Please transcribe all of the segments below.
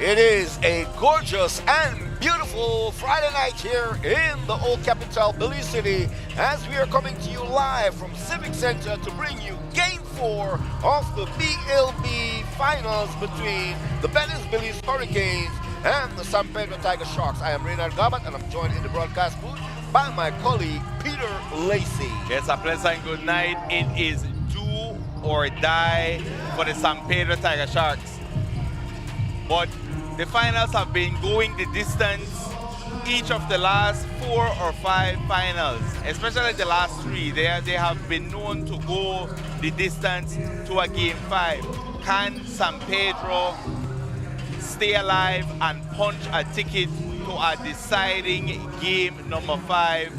It is a gorgeous and beautiful Friday night here in the old capital, Belize City, as we are coming to you live from Civic Center to bring you Game 4 of the BLB Finals between the Belize Hurricanes and the San Pedro Tiger Sharks. I am Reynard Gabat and I'm joined in the broadcast booth by my colleague Peter Lacey. Yes, a pleasant good night. It is do or die for the San Pedro Tiger Sharks. But the finals have been going the distance each of the last 4 or 5 finals, especially the last 3. They have been known to go the distance to a Game 5. Can San Pedro stay alive and punch a ticket to a deciding game number 5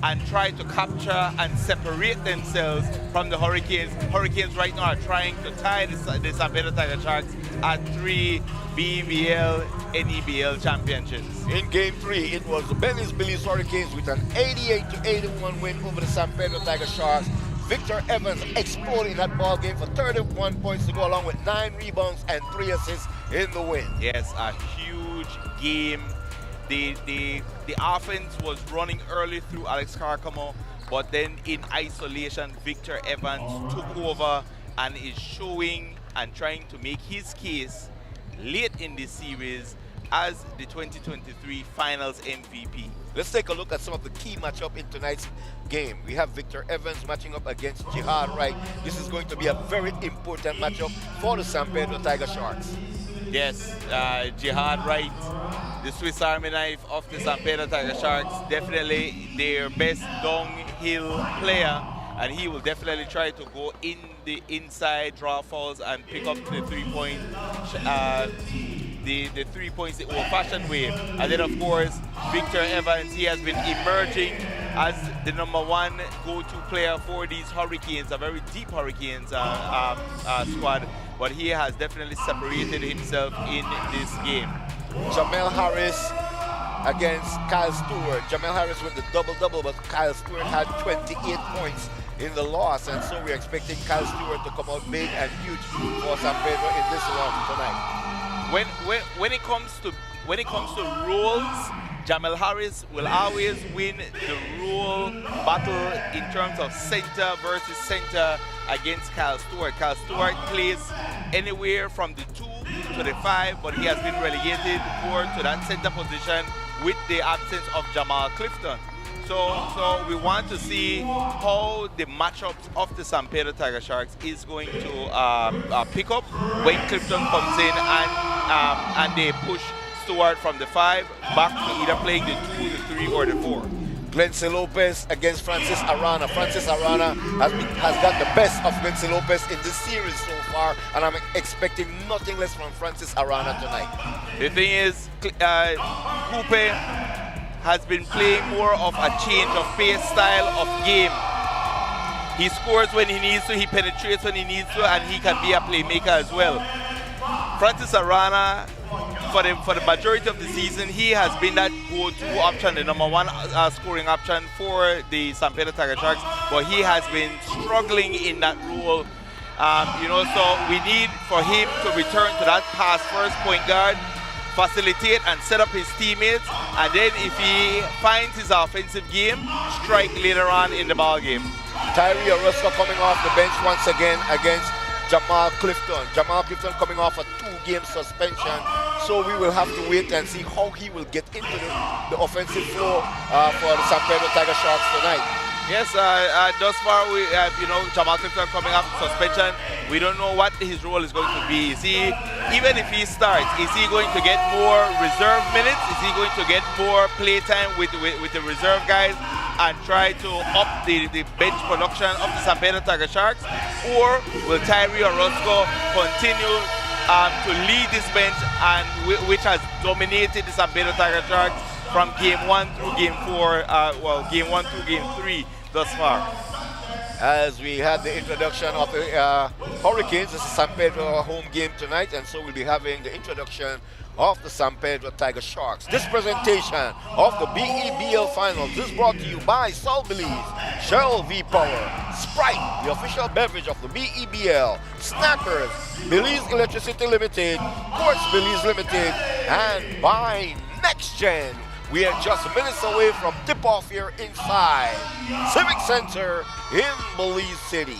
and try to capture and separate themselves from the Hurricanes? Hurricanes right now are trying to tie the San Pedro Tiger Sharks at 3 BEBL and EBL championships. In Game 3, it was the Belize Hurricanes with an 88-81 win over the San Pedro Tiger Sharks. Victor Evans exploding that ball game for 31 points to go along with 9 rebounds and 3 assists in the win. Yes, a huge game. The offense was running early through Alex Carcamo, but then in isolation, Victor Evans took over and is showing and trying to make his case late in this series as the 2023 Finals MVP. Let's take a look at some of the key matchup in tonight's game. We have Victor Evans matching up against Jihad Wright. This is going to be a very important matchup for the San Pedro Tiger Sharks. Yes, Jihad Wright, the Swiss Army knife of the San Pedro Tiger Sharks, definitely their best downhill player, and he will definitely try to go in the inside, draw fouls, and pick up the 3-point, the 3 points the old-fashioned way. And then, of course, Victor Evans, he has been emerging as the #1 go-to player for these Hurricanes, a very deep Hurricanes squad, but he has definitely separated himself in this game. Jamel Harris against Kyle Stewart. Jamel Harris with the double-double, but Kyle Stewart had 28 points in the loss, and so we're expecting Kyle Stewart to come out big and huge for San Pedro in this one tonight. When it comes to roles, Jamel Harris will always win the role battle in terms of center versus center against Kyle Stewart. Kyle Stewart plays anywhere from the 2 to the 5, but he has been relegated more to that center position with the absence of Jamal Clifton. So we want to see how the matchups of the San Pedro Tiger Sharks is going to pick up when Clifton comes in and they push Stewart from the 5 back to either playing the 2, the 3, or the 4. Glency Lopez against Francis Arana. Francis Arana has got the best of Glency Lopez in this series so far, and I'm expecting nothing less from Francis Arana tonight. The thing is, Coupe has been playing more of a change of pace style of game. He scores when he needs to, he penetrates when he needs to, and he can be a playmaker as well. Francis Arana, for the majority of the season, he has been that go-to option, the #1 scoring option for the San Pedro Tiger Sharks, but he has been struggling in that role. So we need for him to return to that pass-first point guard, facilitate and set up his teammates, and then if he finds his offensive game, strike later on in the ball game. Tyree Orozco coming off the bench once again against Jamal Clifton. Jamal Clifton coming off a 2-game suspension, so we will have to wait and see how he will get into the offensive flow for the San Pedro Tiger Sharks tonight. Yes, thus far we have, Jamal Clifton coming off suspension. We don't know what his role is going to be. Even if he starts, is he going to get more reserve minutes? Is he going to get more playtime with the reserve guys and try to up the bench production of the San Pedro Tiger Sharks? Or will Tyree Orozco continue to lead this bench, and which has dominated the San Pedro Tiger Sharks from Game 1 through Game 4, Game 1 through Game 3 thus far? As we had the introduction of the Hurricanes, this is San Pedro home game tonight, and so we'll be having the introduction of the San Pedro Tiger Sharks. This presentation of the BEBL Finals is brought to you by Sol Belize. Shell V Power, Sprite, the official beverage of the BEBL, Snackers, Belize Electricity Limited, Quartz Belize Limited, and by Next Gen. We are just minutes away from tip-off here inside Civic Center in Belize City.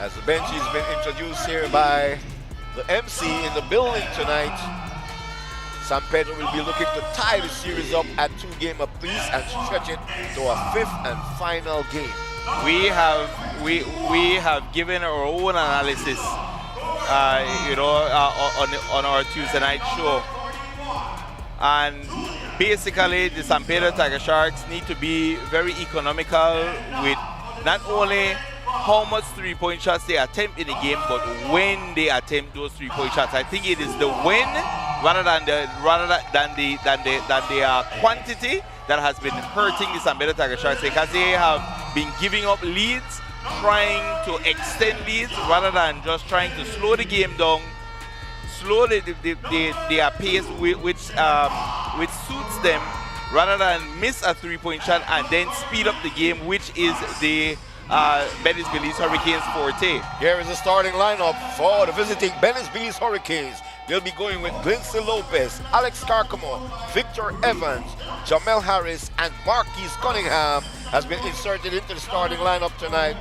As the bench has been introduced here by the MC in the building tonight, San Pedro will be looking to tie the series up at 2 games apiece and stretch it to a 5th and final game. We have given our own analysis, on our Tuesday night show, and basically the San Pedro Tiger Sharks need to be very economical with not only how much 3-point shots they attempt in the game, but when they attempt those 3-point shots. I think it is the when rather than the quantity that has been hurting the San Pedro Tiger Sharks, because they have been giving up leads, trying to extend leads rather than just trying to slow the game down, slow their pace, which suits them, rather than miss a 3-point shot and then speed up the game, which is the Belize Hurricanes forte. Here is the starting lineup for the visiting Belize Hurricanes. They'll be going with Lindsay Lopez, Alex Carcamo, Victor Evans, Jamel Harris, and Marquise Cunningham has been inserted into the starting lineup tonight.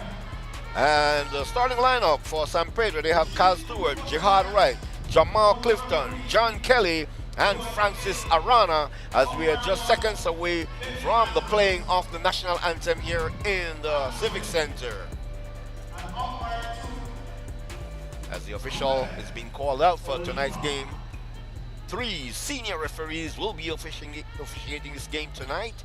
And the starting lineup for San Pedro, they have Kyle Stewart, Jihad Wright, Jamal Clifton, John Kelly, and Francis Arana, as we are just seconds away from the playing of the national anthem here in the Civic Center. As the official is being called out for tonight's game, 3 senior referees will be officiating this game tonight.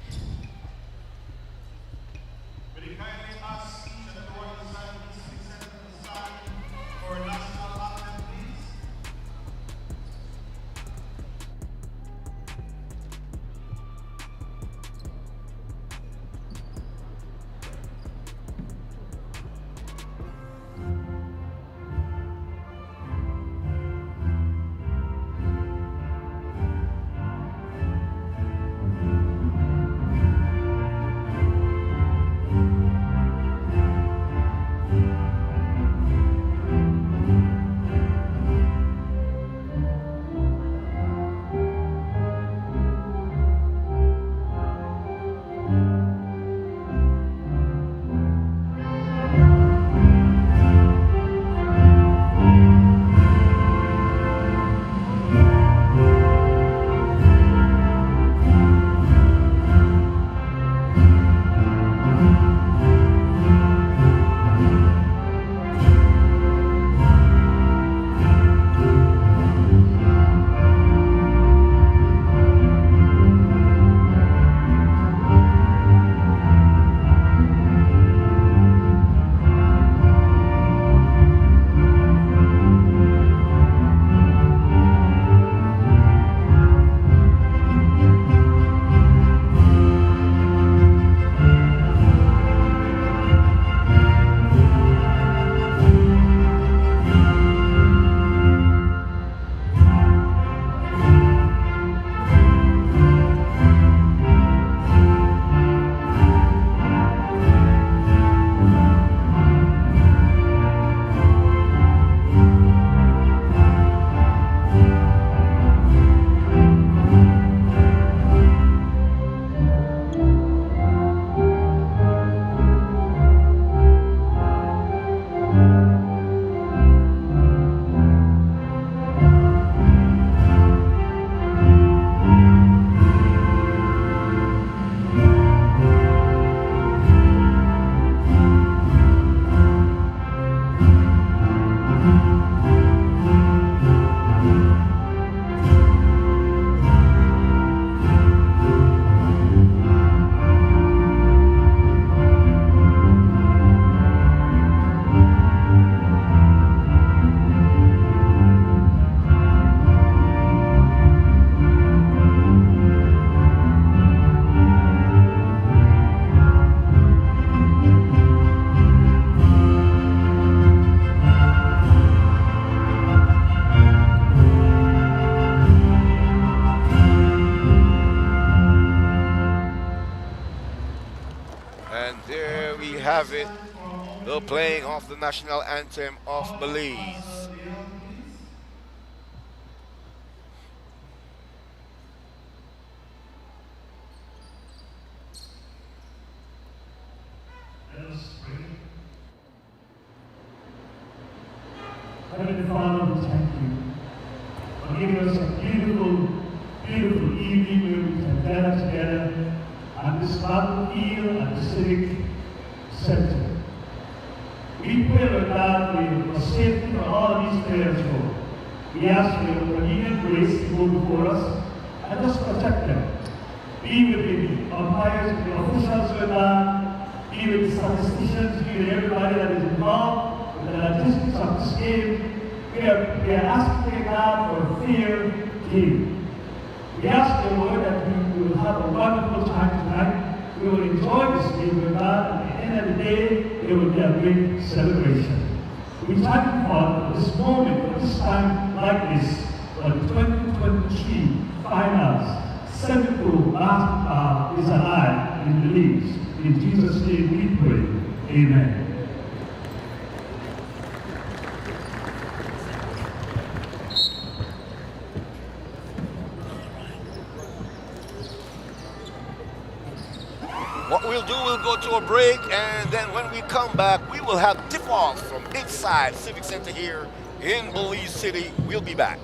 have it, the playing of the national anthem of Belize. Heavenly Father, we thank you for giving us a beautiful, beautiful evening where we can gather together on this battlefield at the Civic Center. We pray, Lord God, for safety for all of these players, Lord. We ask for your convenient grace to go before us and just protect them. Be with the umpires, the officials, Lord God. Be with the statisticians, be with everybody that is involved. The logistics of this game, we are asking God for a fair game. We ask the Lord that we will have a wonderful time tonight. We will enjoy this game with God, and at the end of the day, it will be a great celebration. We thank you, Father, for this moment, for this time like this, for the 2023 finals. Semico basketball is alive in Belize. In Jesus' name we pray. Amen. What we'll do, we'll go to a break, and then when we come back, we will have tip-off from inside Civic Center here in Belize City. We'll be back.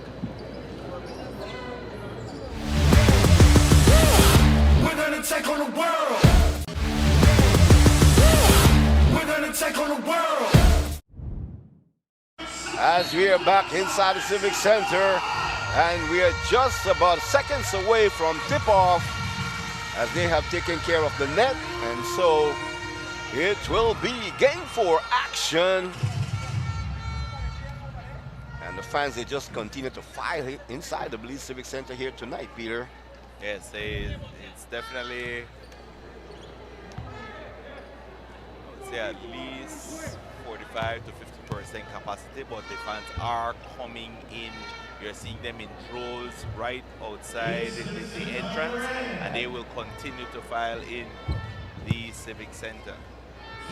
We're gonna take on the world. We're gonna take on the world. As we are back inside the Civic Center, and we are just about seconds away from tip-off, as they have taken care of the net, and so it will be game 4 action. And the fans, they just continue to file inside the Belize Civic Center here tonight, Peter. Yes, it's definitely, I would say at least 45 to 50% capacity, but the fans are coming in. You're seeing them in rows right outside the entrance, and they will continue to file in the Civic Center.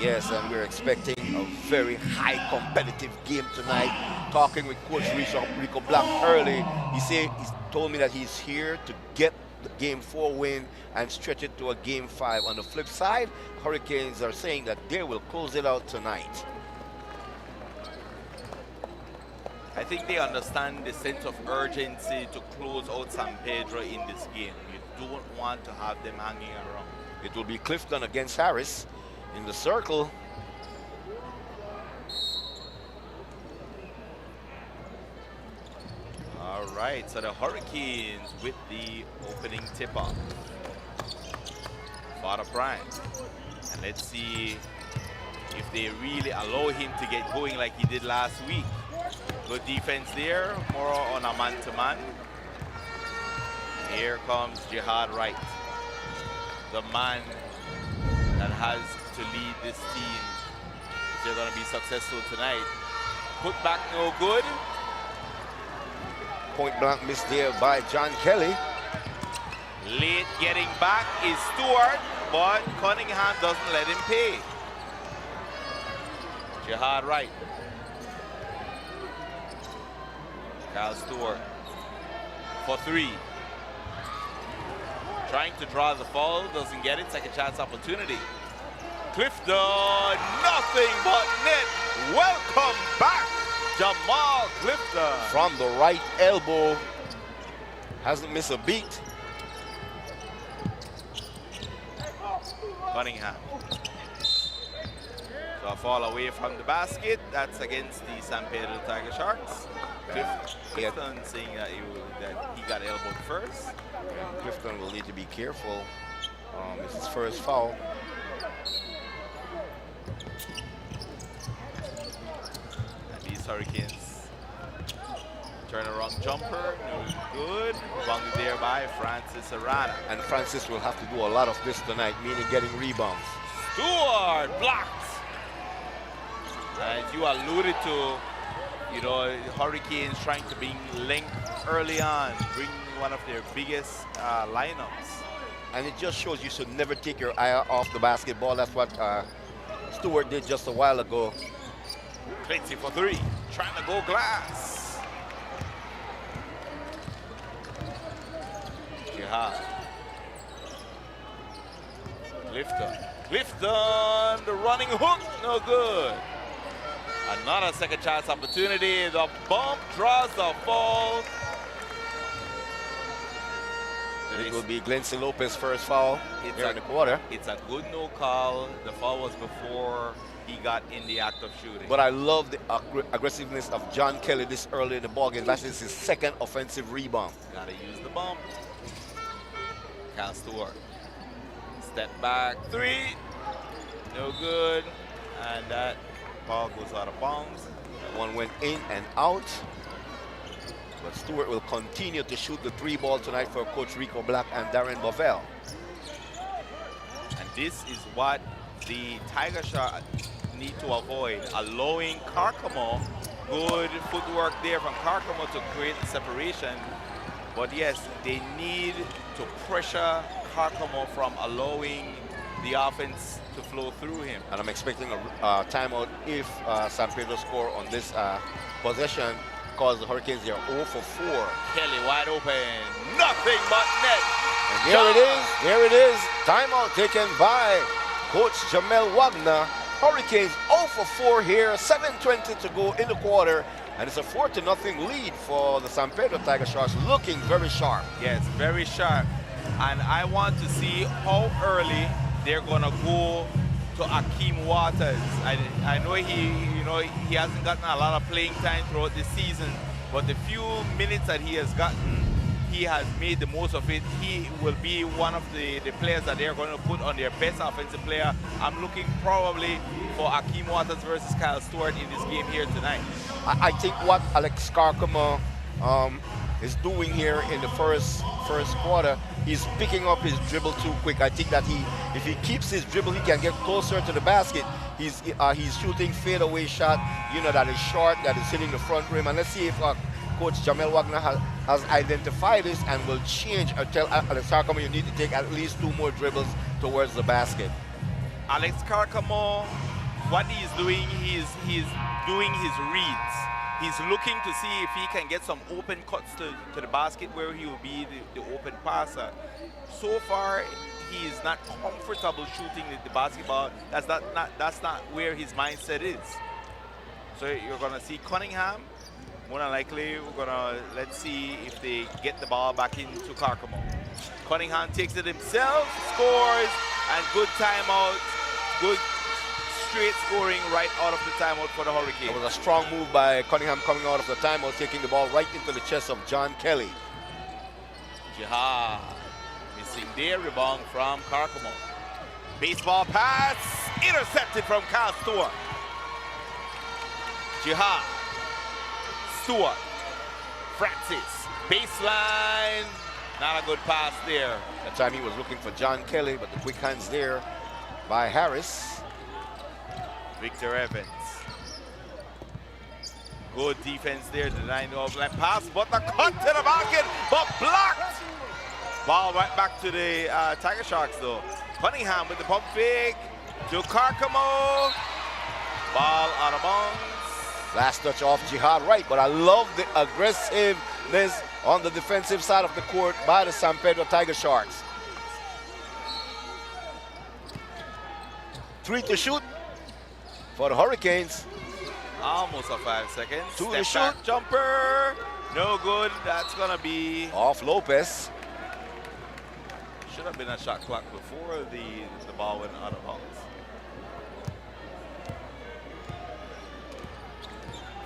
Yes, and we're expecting a very high competitive game tonight. Talking with Coach Rico Black early, he told me that he's here to get the game 4 win and stretch it to a game 5. On the flip side, Hurricanes are saying that they will close it out tonight. I think they understand the sense of urgency to close out San Pedro in this game. You don't want to have them hanging around. It will be Clifton against Harris in the circle. All right, so the Hurricanes with the opening tip-off. Father Prime. And let's see if they really allow him to get going like he did last week. Good defense there, more on a man-to-man. Here comes Jihad Wright, the man that has to lead this team if they're going to be successful tonight. Put back no good. Point blank missed there by John Kelly. Late getting back is Stewart, but Cunningham doesn't let him pay. Jihad Wright. Kyle Stewart for 3. Trying to draw the foul, doesn't get it. Second chance opportunity. Clifton, nothing but net. Welcome back, Jamal Clifton. From the right elbow, hasn't missed a beat. Cunningham. So a fall away from the basket. That's against the San Pedro Tiger Sharks. Clifton saying that he got elbowed first. Yeah, Clifton will need to be careful. It's his first foul. And these Hurricanes turn around jumper, no good. Bounded there by Francis Arana. And Francis will have to do a lot of this tonight, meaning getting rebounds. Stewart blocked. As you alluded to, you know, Hurricanes trying to bring length early on, bring one of their biggest lineups. And it just shows you should never take your eye off the basketball. That's what Stewart did just a while ago. Clancy for three. Trying to go glass. Jihad. Clifton, the running hook, no good. Another second chance opportunity. The bump draws the fall. It will be Glency Lopez's first foul here in the quarter. It's a good no call. The foul was before he got in the act of shooting. But I love the aggressiveness of John Kelly this early in the ballgame. That is his second offensive rebound. Gotta use the bump. Cal Stewart. Step back three. No good. And that ball goes out of bounds. That one went in and out. But Stewart will continue to shoot the three ball tonight for Coach Rico Black and Darren Bovell. And this is what the Tiger Sharks need to avoid. Allowing Carcamo, good footwork there from Carcamo to create the separation. But yes, they need to pressure Carcamo from allowing the offense to flow through him. And I'm expecting a timeout if San Pedro score on this possession, because the Hurricanes are 0 for 4. Kelly wide open, nothing but net. And there it is, timeout taken by Coach Jamel Wagner. Hurricanes 0 for 4 here, 7:20 to go in the quarter, and it's a 4-0 lead for the San Pedro Tiger Sharks, looking very sharp. Yes, very sharp. And I want to see how early they're gonna go to Akeem Waters. I know he hasn't gotten a lot of playing time throughout the season, but the few minutes that he has gotten, he has made the most of it. He will be one of the players that they're going to put on their best offensive player. I'm looking probably for Akeem Waters versus Kyle Stewart in this game here tonight. I think what Alex Carcamo is doing here in the first quarter, he's picking up his dribble too quick. I think that if he keeps his dribble, he can get closer to the basket. He's shooting fadeaway shot, that is short, that is hitting the front rim. And let's see if Coach Jamel Wagner has identified this and will change or tell Alex Carcamo you need to take at least 2 more dribbles towards the basket. Alex Carcamo, what he's doing, he's doing his reads. He's looking to see if he can get some open cuts to the basket where he will be the open passer. So far, he is not comfortable shooting the basketball. That's not where his mindset is. So you're gonna see Cunningham. More than likely, let's see if they get the ball back into Carcamo. Cunningham takes it himself, scores, and good timeout, good straight scoring right out of the timeout for the Hurricanes. It was a strong move by Cunningham coming out of the timeout, taking the ball right into the chest of John Kelly. Jihad missing their rebound from Carcamo. Baseball pass, intercepted from Kyle Stewart. Jihad, Stewart, Francis, baseline, not a good pass there. That time he was looking for John Kelly, but the quick hands there by Harris. Victor Evans. Good defense there, denying the offline pass, but the cut to the basket, but blocked. Ball right back to the Tiger Sharks though. Cunningham with the pump fake to Carcamo. Ball out of bounds. Last touch off Jihad right, but I love the aggressiveness on the defensive side of the court by the San Pedro Tiger Sharks. 3 to shoot for the Hurricanes. Almost a 5 seconds. 2 to Step back shoot. jumper. No good. That's gonna be Off Lopez. should have been a shot clock before the ball went out of bounds.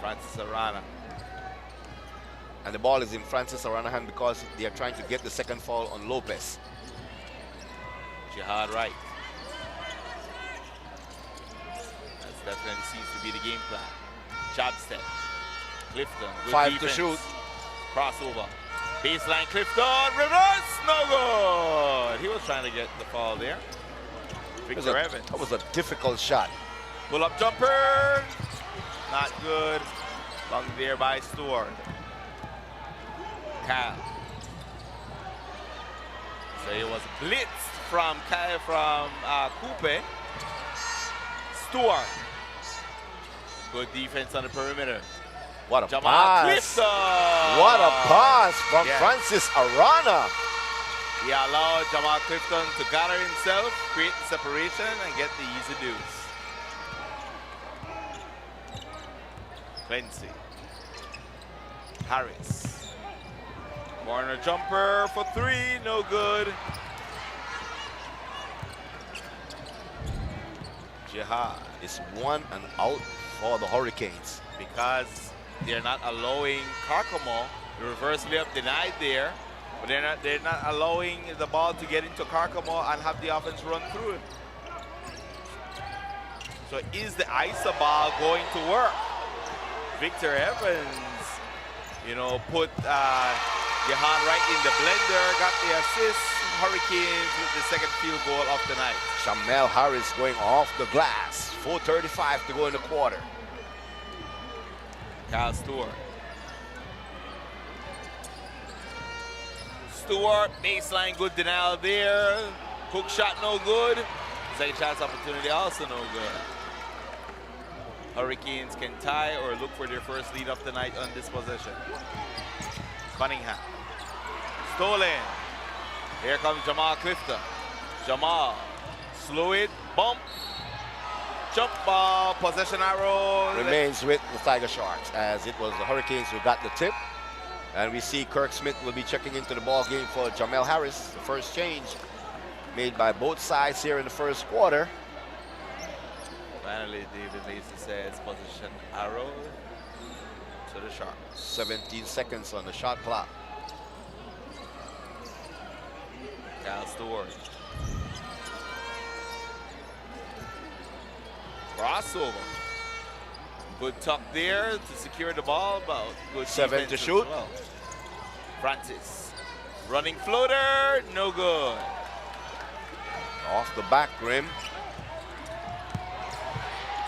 Francis Arana. And the ball is in Francis Arana's hand because they are trying to get the second foul on Lopez. Jihad right. That definitely seems to be the game plan. Jab step. Clifton. Good 5 defense. to shoot. Crossover. Baseline Clifton. Reverse. No good. He was trying to get the foul there. Victor Evans. That was a difficult shot. Pull up jumper. Not good. Long there by Stewart. Kyle. So it was blitzed from Kyle from Coupe. Stewart. Good defense on the perimeter. What a Jamal pass. Clifton. What a pass from Yeah. Francis Arana. He allowed Jamal Clifton to gather himself, create the separation, and get the easy deuce. Clancy. Harris. Corner jumper for three, no good. Jihad. It's 1 and out for the Hurricanes. Because they're not allowing Carcamo, the reverse layup denied there, but they're not allowing the ball to get into Carcamo and have the offense run through it. So is the ISO ball going to work? Victor Evans, you know, put Jahan right in the blender, got the assist. Hurricanes with the second field goal of the night. Shamel Harris going off the glass. 4:35 to go in the quarter. Kyle Stewart. Stewart, baseline, good denial there. Hook shot, no good. Second chance opportunity, also no good. Hurricanes can tie or look for their first lead of the night on this possession. Cunningham. Stolen. Here comes Jamal Clifton. Jamal. Slow it, bump. Jump ball, possession arrow. Remains with the Tiger Sharks, as it was the Hurricanes who got the tip. And we see Kirk Smith will be checking into the ball game for Jamel Harris. The first change made by both sides here in the first quarter. Finally, David Lacey says position arrow to the Sharks. 17 seconds on the shot clock. Kyle Stewart. Crossover. Good tuck there to secure the ball, but good 7 defense to as shoot. well. Francis. Running floater, no good. Off the back rim.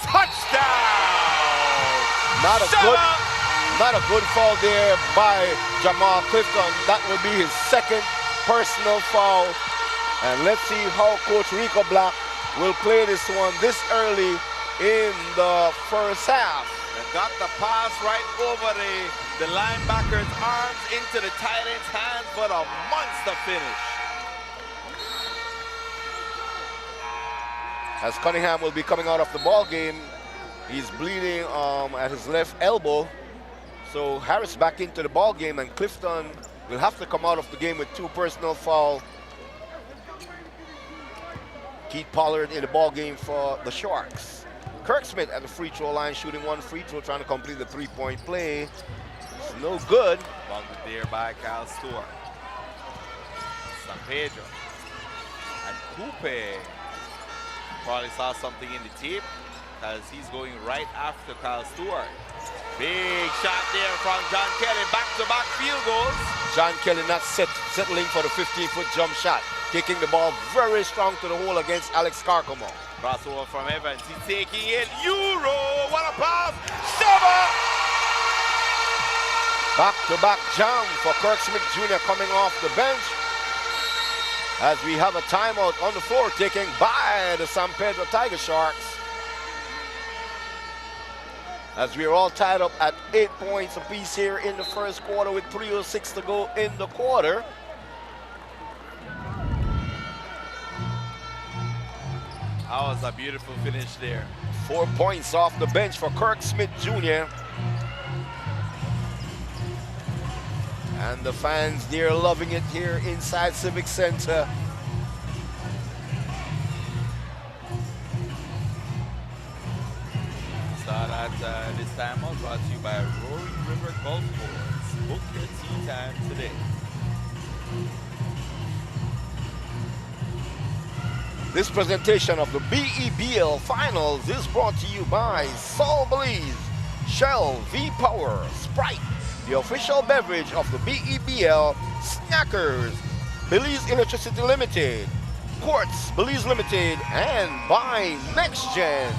Touchdown! Not a good foul there by Jamal Clifton. That will be his second personal foul. And let's see how Coach Rico Black will play this one this early in the first half. They got the pass right over the linebacker's arms into the tight end's hands for a monster finish. As Cunningham will be coming out of the ball game, he's bleeding at his left elbow. So Harris back into the ball game, and Clifton will have to come out of the game with 2 personal fouls. Keith Pollard in the ball game for the Sharks. Kirk Smith at the free throw line, shooting 1 free throw, trying to complete the 3-point play. It's no good. Bungled there by Kyle Stewart. San Pedro. And Coupe probably saw something in the tape because he's going right after Kyle Stewart. Big shot there from John Kelly. Back-to-back field goals. John Kelly not settling for the 15-foot jump shot. Taking the ball very strong to the hole against Alex Carcamo. Crossover from Evans. He's taking it. Euro. What a pass. Summer. Back-to-back jam for Kirk Smith Jr. coming off the bench. As we have a timeout on the floor taken by the San Pedro Tiger Sharks. As we are all tied up at 8 points apiece here in the first quarter with 3:06 to go in the quarter. That was a beautiful finish there. 4 points off the bench for Kirk Smith Jr. And the fans, they're loving it here inside Civic Center. Start at this time out brought to you by Roaring River Golf Course. Book your tee time today. This presentation of the BEBL Finals is brought to you by Sol Belize, Shell, V-Power, Sprite, the official beverage of the BEBL, Snackers, Belize Electricity Limited, Quartz Belize Limited, and by NextGen.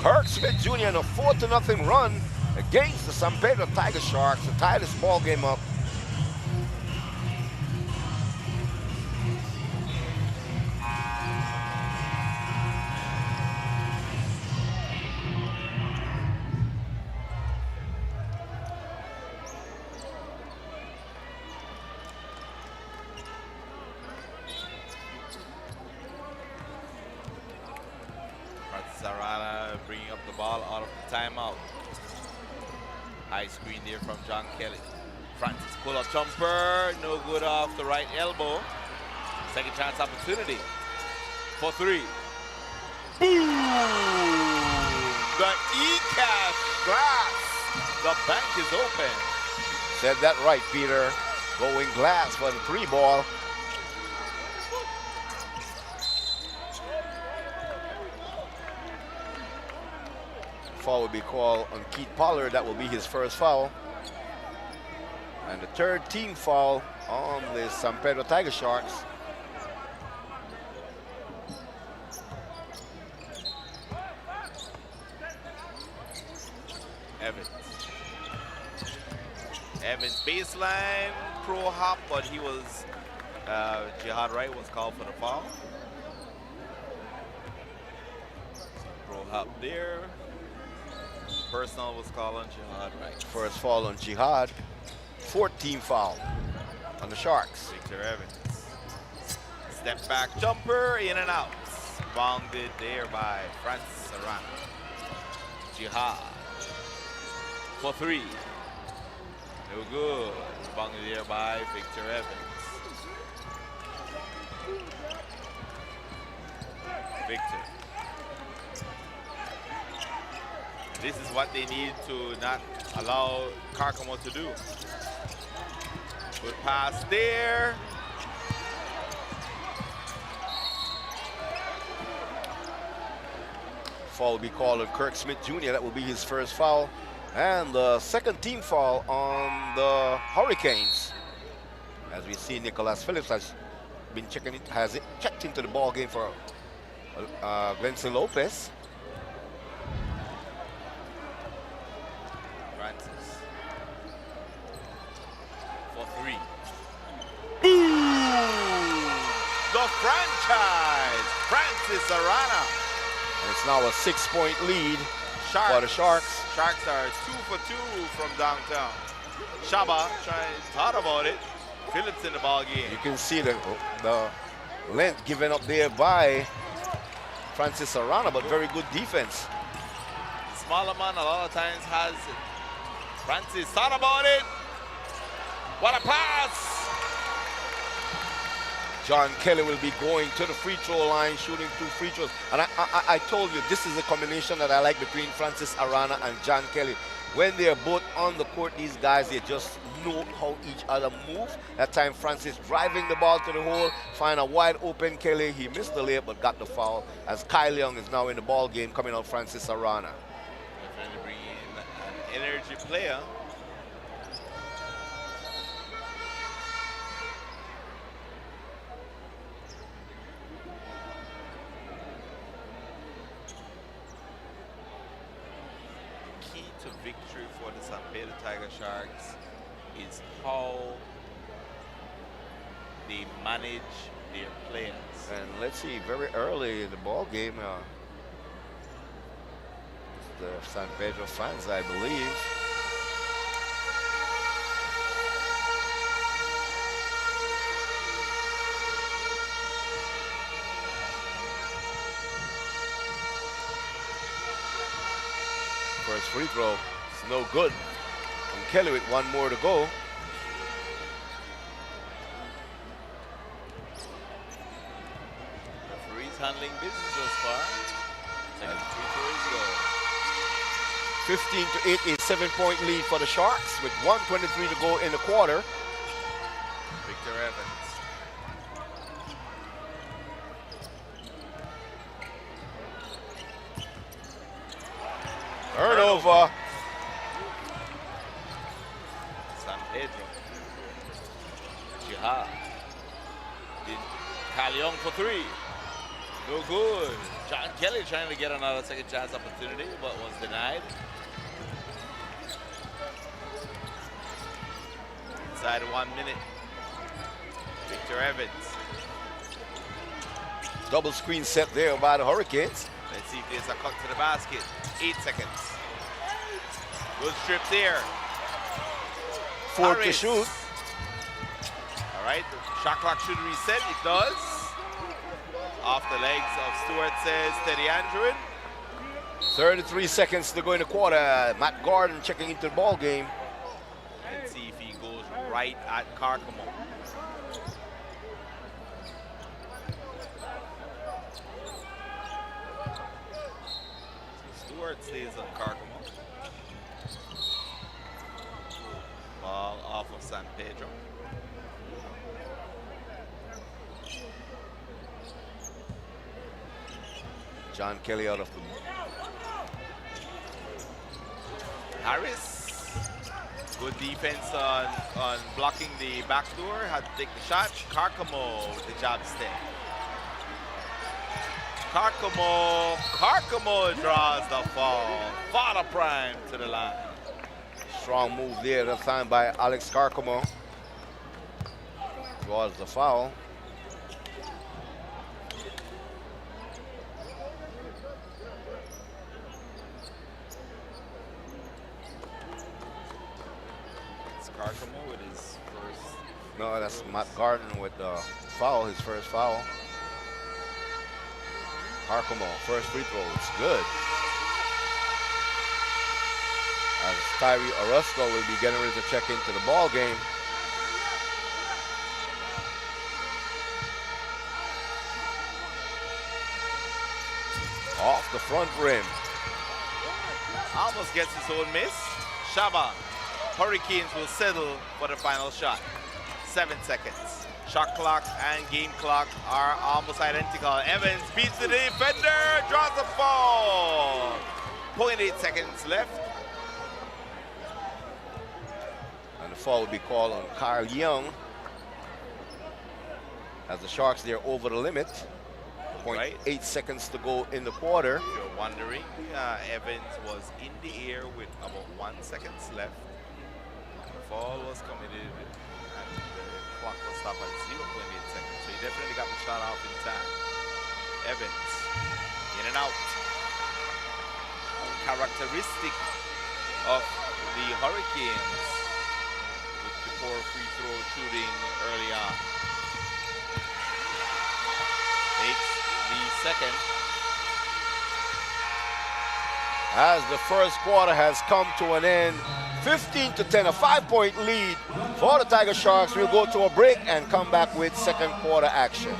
Kirk Smith Jr. in a 4-0 run against the San Pedro Tiger Sharks to tie this ball game up. ball out of the timeout. High screen there from John Kelly. Francis pull-up jumper, no good off the right elbow. Second chance opportunity for three. Boom! The E-Cash glass. The bank is open. Said that right, Peter. Going glass for the 3 ball. Foul will be called on Keith Pollard. That will be his first foul. And the third team foul on the San Pedro Tiger Sharks. Evans baseline pro hop, but he was Jihad Wright was called for the foul. Pro hop there. Personal was called on Jihad Wright. First foul on Jihad. Fourth team foul on the Sharks. Victor Evans. Step back jumper, in and out. Bounded there by Francis Arana. Jihad for three. No good. Bounded there by Victor Evans. Victor. This is what they need to not allow Carcamo to do. Good pass there. Foul will be called on Kirk Smith Jr. That will be his first foul. And the second team foul on the Hurricanes. As we see, Nicholas Phillips has been checking it, has checked into the ball game for Glenson Lopez. Francis for three. The franchise, Francis Arana. And it's now a 6-point lead Sharks. for the Sharks. Sharks are 2 for 2 from downtown. Shaba thought about it. Phillips in the ball game. You can see the length given up there by Francis Arana, but very good defense. Smaller man a lot of times has it. Francis thought about it. What a pass! John Kelly will be going to the free throw line, shooting 2 free throws. And I told you, this is a combination that I like between Francis Arana and John Kelly. When they're both on the court, these guys, they just know how each other move. That time, Francis driving the ball to the hole, find a wide open Kelly. He missed the layup, but got the foul, as Kyle Young is now in the ball game, coming out Francis Arana. Definitely bring in an energy player. Victory for the San Pedro Tiger Sharks is how they manage their players. And let's see, very early in the ball game, the San Pedro fans, I believe. First free throw, it's no good. And Kelly with 1 more to go. Referees handling business thus far. Second free throw is go. 15-8, a 7-point lead for the Sharks with 1:23 to go in the quarter. Victor Evans. Turnover. San Pedro. Jihad. Leong for 3. No good. John Kelly trying to get another second chance opportunity, but was denied. Inside 1 minute. Victor Evans. Double screen set there by the Hurricanes. Let's see if there's a cut to the basket. 8 seconds. Good strip there. 4 to Harris. shoot. All right, the shot clock should reset. It does. Off the legs of Stewart, says Teddy Andrew. 33 seconds to go in the quarter. Matt Gordon checking into the ball game. Let's see if he goes right at Carcamo. Stewart stays on Carcamo. Ball off of San Pedro. John Kelly out of the... Harris, good defense on blocking the back door, had to take the shot. Carcamo with the job stick. Carcamo draws the foul. Father Prime to the line. Strong move there, that time by Alex Carcamo. Draws the foul. Carcamo with his first. No, that's Matt Gordon with the foul, his first foul. Carcamo, first free throw, it's good. As Tyree Orozco will be getting ready to check into the ball game. Off the front rim. Almost gets his own miss. Shaba. Hurricanes will settle for the final shot. 7 seconds. Shot clock and game clock are almost identical. Evans beats the defender, draws the foul. 0.8 seconds left. And the foul will be called on Kyle Young. As the Sharks, they're over the limit. 0.8 seconds to go in the quarter. If you're wondering, Evans was in the air with about 1 second left. The foul was committed and the clock was stopped at 0.8 seconds. So he definitely got the shot off in time. Evans, in and out. Uncharacteristic of the Hurricanes with the poor free throw shooting early on. Makes the second. As the first quarter has come to an end, 15-10, a 5-point lead for the Tiger Sharks. We'll go to a break and come back with second quarter action.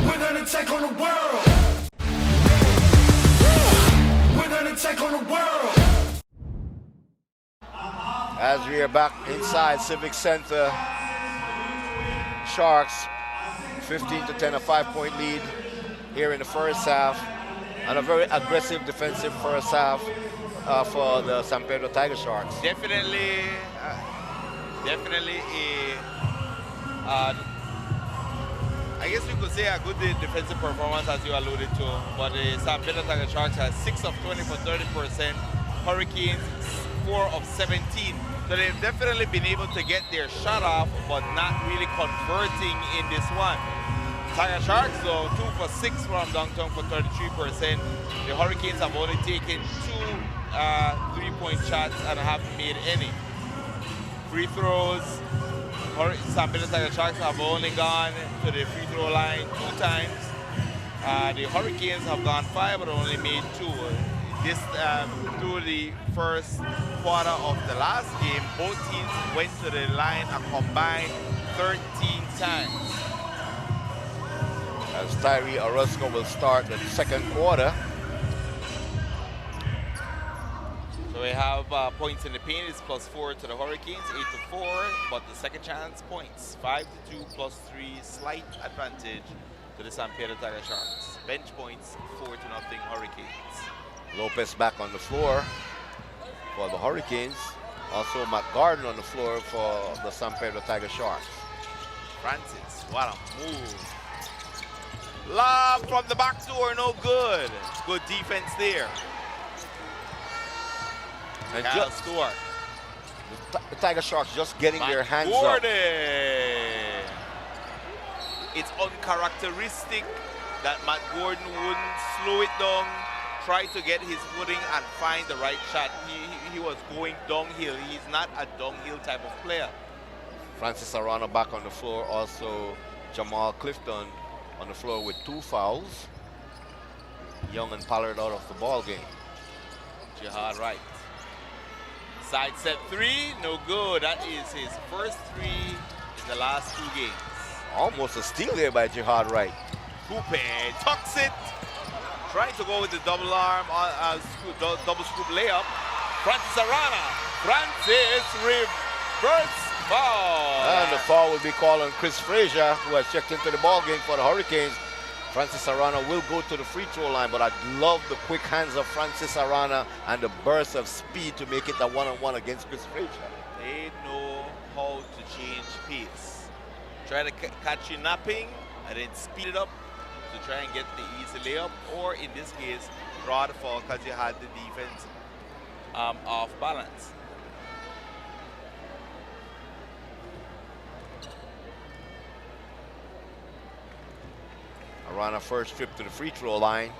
We're gonna take on the world. We're gonna take on the world. As we are back inside Civic Center, Sharks 15-10, a 5-point lead here in the first half, and a very aggressive defensive first half for the San Pedro Tiger Sharks. Definitely I guess we could say a good defensive performance, as you alluded to, but the San Pedro Tiger Sharks has 6 of 20 for 30%, Hurricanes 4 of 17. So they've definitely been able to get their shot off, but not really converting in this one. Tiger Sharks, though, 2 for 6 from downtown for 33%. The Hurricanes have only taken 2 3-point shots and haven't made any. Free throws, San Pedro Tiger Sharks have only gone to the free throw line 2 times. The Hurricanes have gone 5 but only made 2. This through the first quarter of the last game, both teams went to the line a combined 13 times. As Tyree Orozco will start the second quarter. So we have points in the paint. It's +4 to the Hurricanes, 8-4, but the second chance points, 5-2 +3, slight advantage to the San Pedro Tiger Sharks. Bench points, 4-0 Hurricanes. Lopez back on the floor for the Hurricanes. Also Matt Gordon on the floor for the San Pedro Tiger Sharks. Francis, what a move. Lob from the back door, no good. Good defense there. And Kyle Stewart. the Tiger Sharks just getting their hands Gordon. up. It's uncharacteristic that Matt Gordon wouldn't slow it down, try to get his footing and find the right shot. He was going downhill. He's not a downhill type of player. Francis Arano back on the floor, also Jamal Clifton on the floor with 2 fouls. Young and Pollard out of the ball game. Jihad Wright. Side set 3, no good. That is his first 3 in the last 2 games. Almost a steal there by Jihad Wright. Coupe tucks it. Trying to go with the double arm, double scoop layup. Francis Arana. Francis reverse foul. And the foul will be called on Chris Frazier, who has checked into the ball game for the Hurricanes. Francis Arana will go to the free throw line, but I love the quick hands of Francis Arana and the burst of speed to make it a one-on-one against Chris Frazier. They know how to change pace. Try to catch you napping and then speed it up to try and get the easy layup, or in this case, draw the foul because you had the defense off balance. Arana first trip to the free throw line.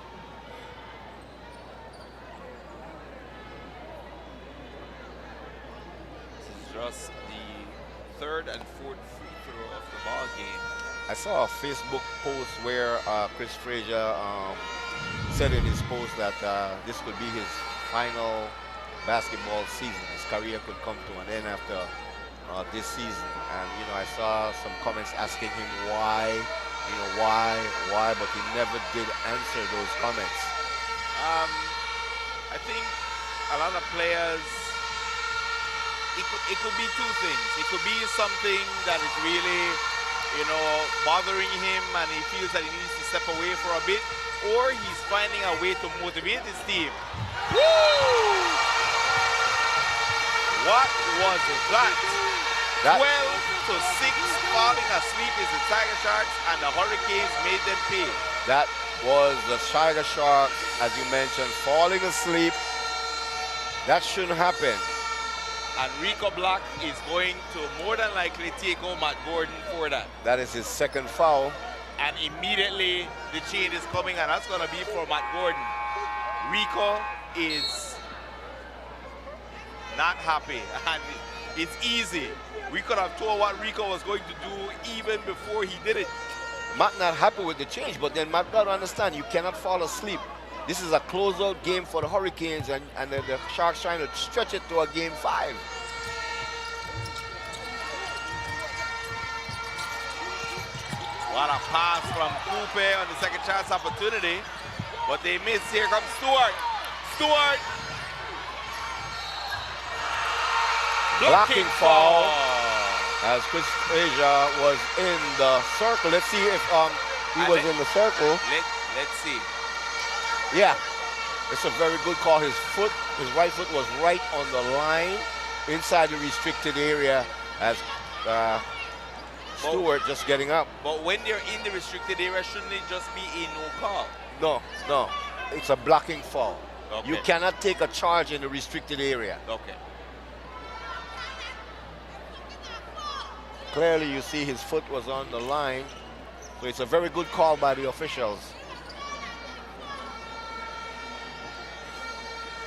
This is just the 3rd and 4th free throw of the ball game. I saw a Facebook post where Chris Frazier said in his post that this could be his final basketball season. His career could come to an end after this season. And, you know, I saw some comments asking him why, but he never did answer those comments. I think a lot of players, it could be 2 things. It could be something that is really, bothering him and he feels that he needs to step away for a bit, or he's finding a way to motivate his team. Woo! What was that? 12 to 6 falling asleep is the Tiger Sharks, and the Hurricanes made them pay. That was the Tiger Sharks, as you mentioned, falling asleep. That shouldn't happen. And Rico Black is going to more than likely take on Matt Gordon for that. That is his 2nd foul. And immediately the change is coming, and that's going to be for Matt Gordon. Rico is not happy, and it's easy. We could have told what Rico was going to do even before he did it. Matt not happy with the change, but then Matt got to understand you cannot fall asleep. This is a closeout game for the Hurricanes, and the Sharks trying to stretch it to a game 5. What a pass from Coupe on the second chance opportunity, but they missed. Here comes Stewart. Stewart. Blocking foul as Chris Frazier was in the circle. Let's see if he was in the circle. Let's see. Yeah, it's a very good call. His right foot was right on the line inside the restricted area as Stewart just getting up. But when they're in the restricted area, shouldn't it just be a no call? No. It's a blocking foul. Okay. You cannot take a charge in the restricted area. Okay. Clearly, you see his foot was on the line. So it's a very good call by the officials.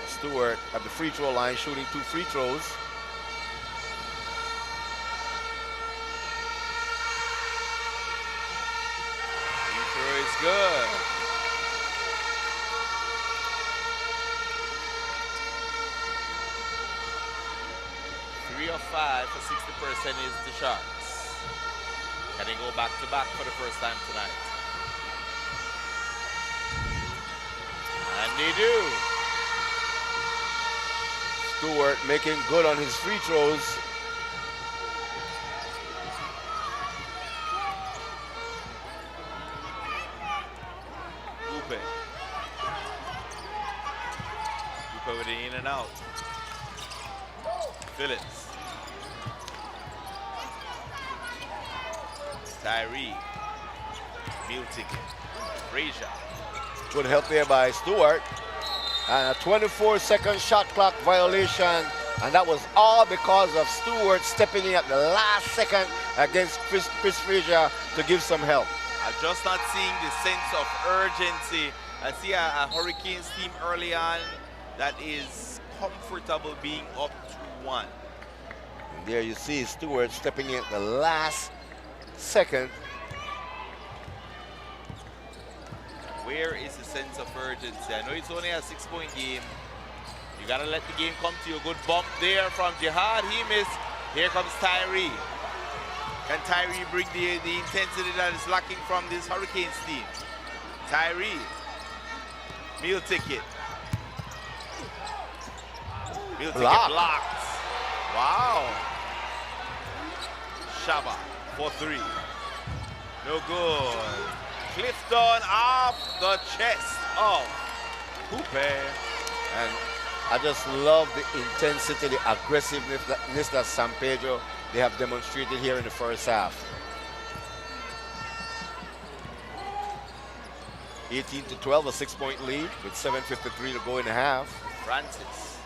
Stewart at the free throw line shooting 2 free throws. Free throw is good. Three of 5 for 60% is the Sharks. Can they go back to back for the first time tonight? And they do. Stewart making good on his free throws. Coupe with the in and out. Phillips. Tyree. Muting. Frazier. Good help there by Stewart. And a 24-second shot clock violation. And that was all because of Stewart stepping in at the last second against Chris Frazier to give some help. I'm just not seeing the sense of urgency. I see a Hurricanes team early on that is comfortable being up to 1. And there you see Stewart stepping in at the last second Where is the sense of urgency? I know it's only a 6-point game. You gotta let the game come to you. Good bump there from Jihad. He missed. Here comes Tyree. Can Tyree bring the intensity that is lacking from this Hurricanes team? Tyree. Meal ticket. Meal ticket blocked. Wow. Shaba for 3. No good. Clifton off the chest of Hooper. And I just love the intensity, the aggressiveness that San Pedro they have demonstrated here in the first half. 18-12, a 6-point lead with 7:53 to go in the half. Francis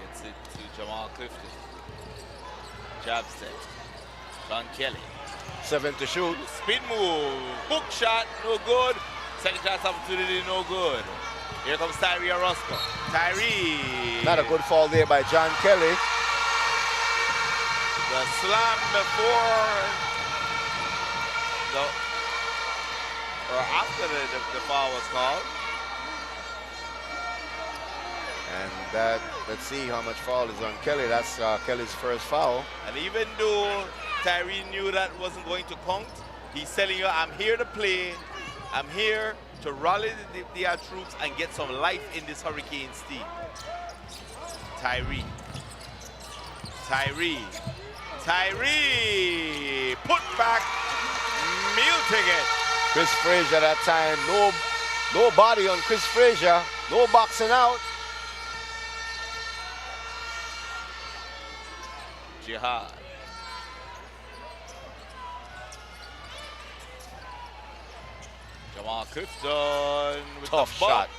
gets it to Jamal Clifton. Jab step. John Kelly. 7 to shoot. Spin move. Hook shot. No good. Second chance opportunity. No good. Here comes Tyree Orozco. Tyree. Not a good fall there by John Kelly. The slam before or after the foul was called. And that, let's see how much foul is on Kelly. That's Kelly's first foul. And even though Tyree knew that wasn't going to count, he's telling you, I'm here to play. I'm here to rally the troops and get some life in this Hurricanes team. Tyree. Put back. Meal ticket. Chris Frazier that time. No body on Chris Frazier. No boxing out. Jihad. Jamal Clifton with Tough the bump. shot.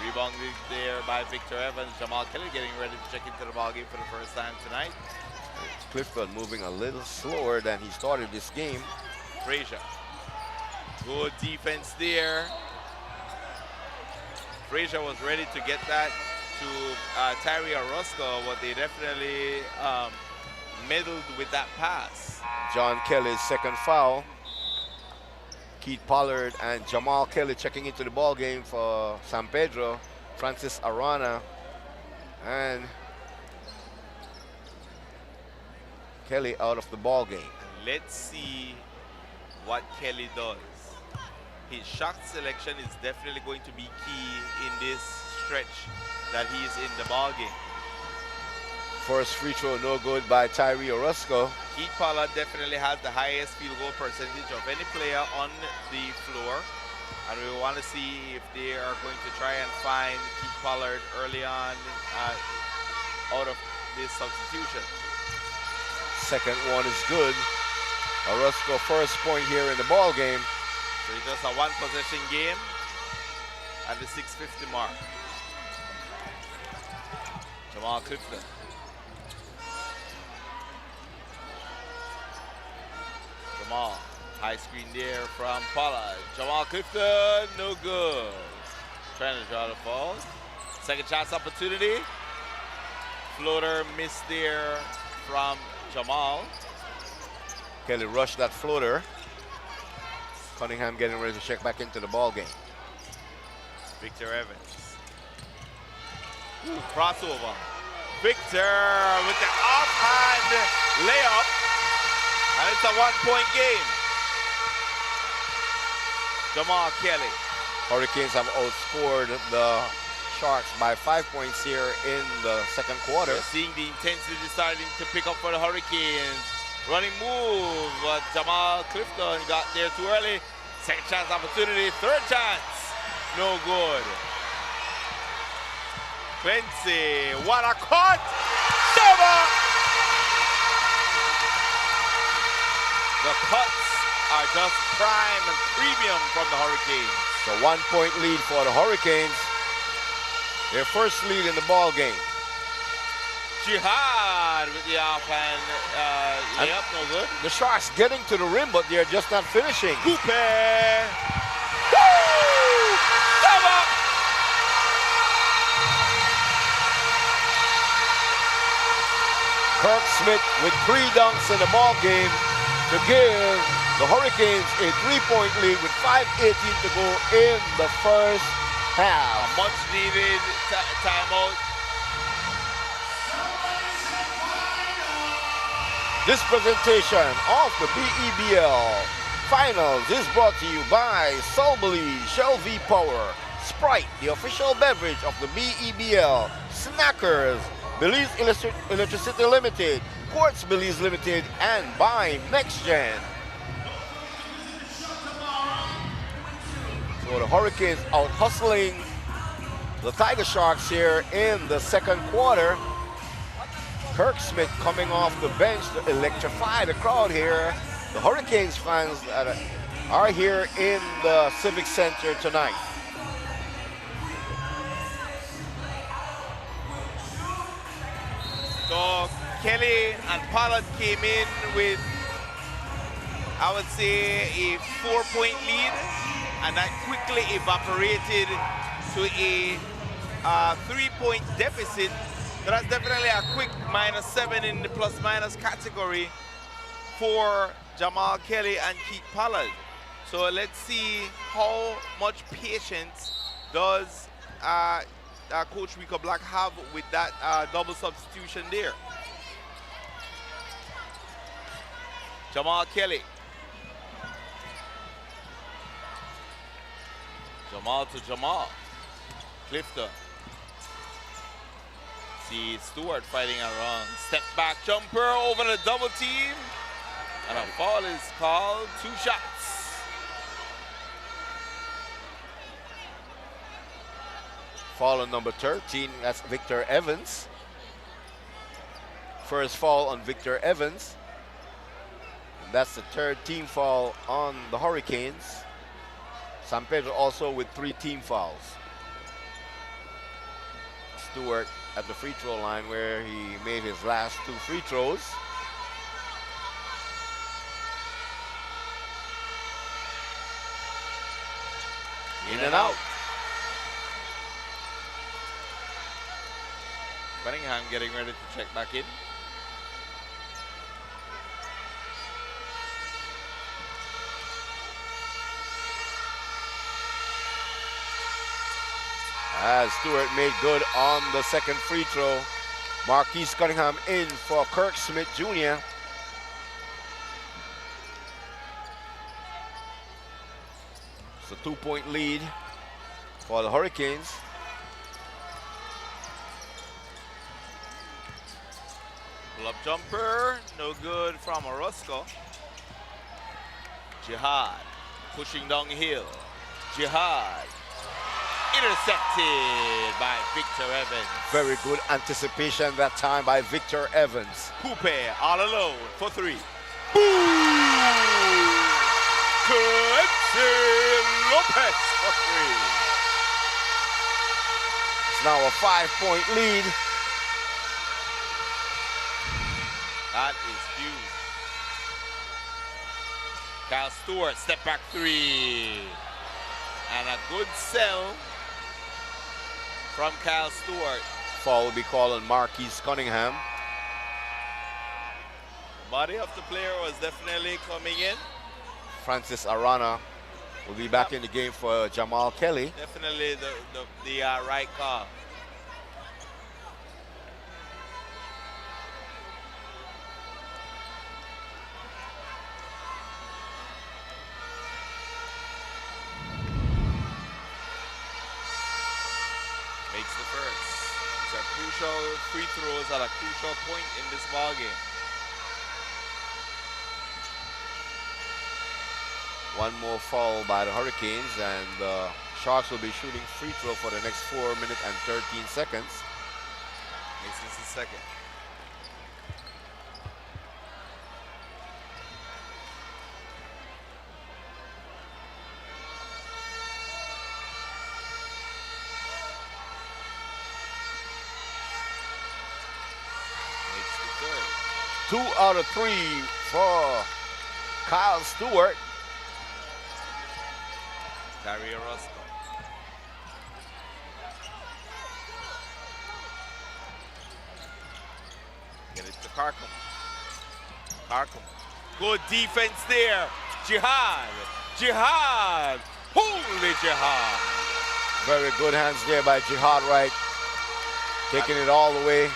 Rebounded there by Victor Evans. Jamal Kelly getting ready to check into the ballgame for the first time tonight. Clifton moving a little slower than he started this game. Frazier. Good defense there. Frazier was ready to get that to Tyree Orozco, but they definitely meddled with that pass. John Kelly's second foul. Keith Pollard and Jamal Kelly checking into the ball game for San Pedro. Francis Arana and Kelly out of the ball game. Let's see what Kelly does. His shot selection is definitely going to be key in this stretch that he's in the ball game. First free throw no good by Tyree Orozco. Keith Pollard definitely has the highest field goal percentage of any player on the floor. And we want to see if they are going to try and find Keith Pollard early on out of this substitution. Second one is good. Orozco first point here in the ball game. So it's just a one possession game at the 6:50 mark. Jamal Clifton. Jamal, high screen there from Pollard. Jamal Clifton, no good. Trying to draw the foul. Second chance opportunity. Floater missed there from Jamal. Kelly rushed that floater. Cunningham getting ready to check back into the ball game. Victor Evans. Ooh, crossover. Victor with the offhand layup. And it's a one-point game. Jamal Kelly. Hurricanes have outscored the Sharks by 5 points here in the second quarter. We're seeing the intensity starting to pick up for the Hurricanes. Running move, but Jamal Clifton got there too early. Second chance opportunity, third chance. No good. Clancy, what a cut! Never! The cuts are just prime and premium from the Hurricanes. So 1 point lead for the Hurricanes. Their first lead in the ball game. Jihad with the offhand layup, no good. The Sharks getting to the rim, but they're just not finishing. Coupe! Woo! Double! Kirk Smith with 3 dunks in the ball game to give The Hurricanes a 3-point lead with 5:18 to go in the first half. A much needed timeout. This presentation of the BEBL Finals is brought to you by Belize, Shell V Power, Sprite, the official beverage of the BEBL, Snackers, Belize Electricity Limited, Quartz Belize Limited, and by NextGen. So the Hurricanes out hustling the Tiger Sharks here in the second quarter. Kirk Smith coming off the bench to electrify the crowd here. The Hurricanes fans that are here in the Civic Center tonight. So Kelly and Pollard came in with, I would say, a 4-point lead, and that quickly evaporated to a 3-point deficit. So that's definitely a quick -7 in the plus-minus category for Jamal Kelly and Keith Pollard. So let's see how much patience does Coach Rico Black have with that double substitution there. Jamal Kelly. Jamal to Jamal. Clifton. See Stewart fighting around. Step back jumper over the double team. And a foul is called. 2 shots. Foul on number 13, that's Victor Evans. First foul on Victor Evans. That's the 3rd team foul on the Hurricanes. San Pedro also with 3 team fouls. Stewart at the free throw line where he made his last 2 free throws. In and out. Cunningham getting ready to check back in. As Stewart made good on the second free throw. Marquise Cunningham in for Kirk Smith Jr. It's a 2-point lead for the Hurricanes. Pull-up jumper, no good from Orozco. Jihad pushing downhill. Jihad intercepted by Victor Evans. Very good anticipation that time by Victor Evans. Coupe all alone for 3. Boom! Quincy Lopez for 3. It's now a 5-point lead. That is huge. Kyle Stewart, step back 3. And a good sell from Kyle Stewart. Foul will be called on Marquise Cunningham. Body of the player was definitely coming in. Francis Arana will be back in the game for Jamal Kelly. Definitely the right call. Makes the first. These are crucial free throws at a crucial point in this ball game. One more foul by the Hurricanes, and the Sharks will be shooting free throw for the next 4 minutes and 13 seconds. Makes this the second. Makes the third. 2 out of 3 for Kyle Stewart. Gary Orozco. Get it to Carcom. Carcom. Good defense there. Jihad. Jihad. Holy Jihad. Very good hands there by Jihad Wright. Taking it all the way.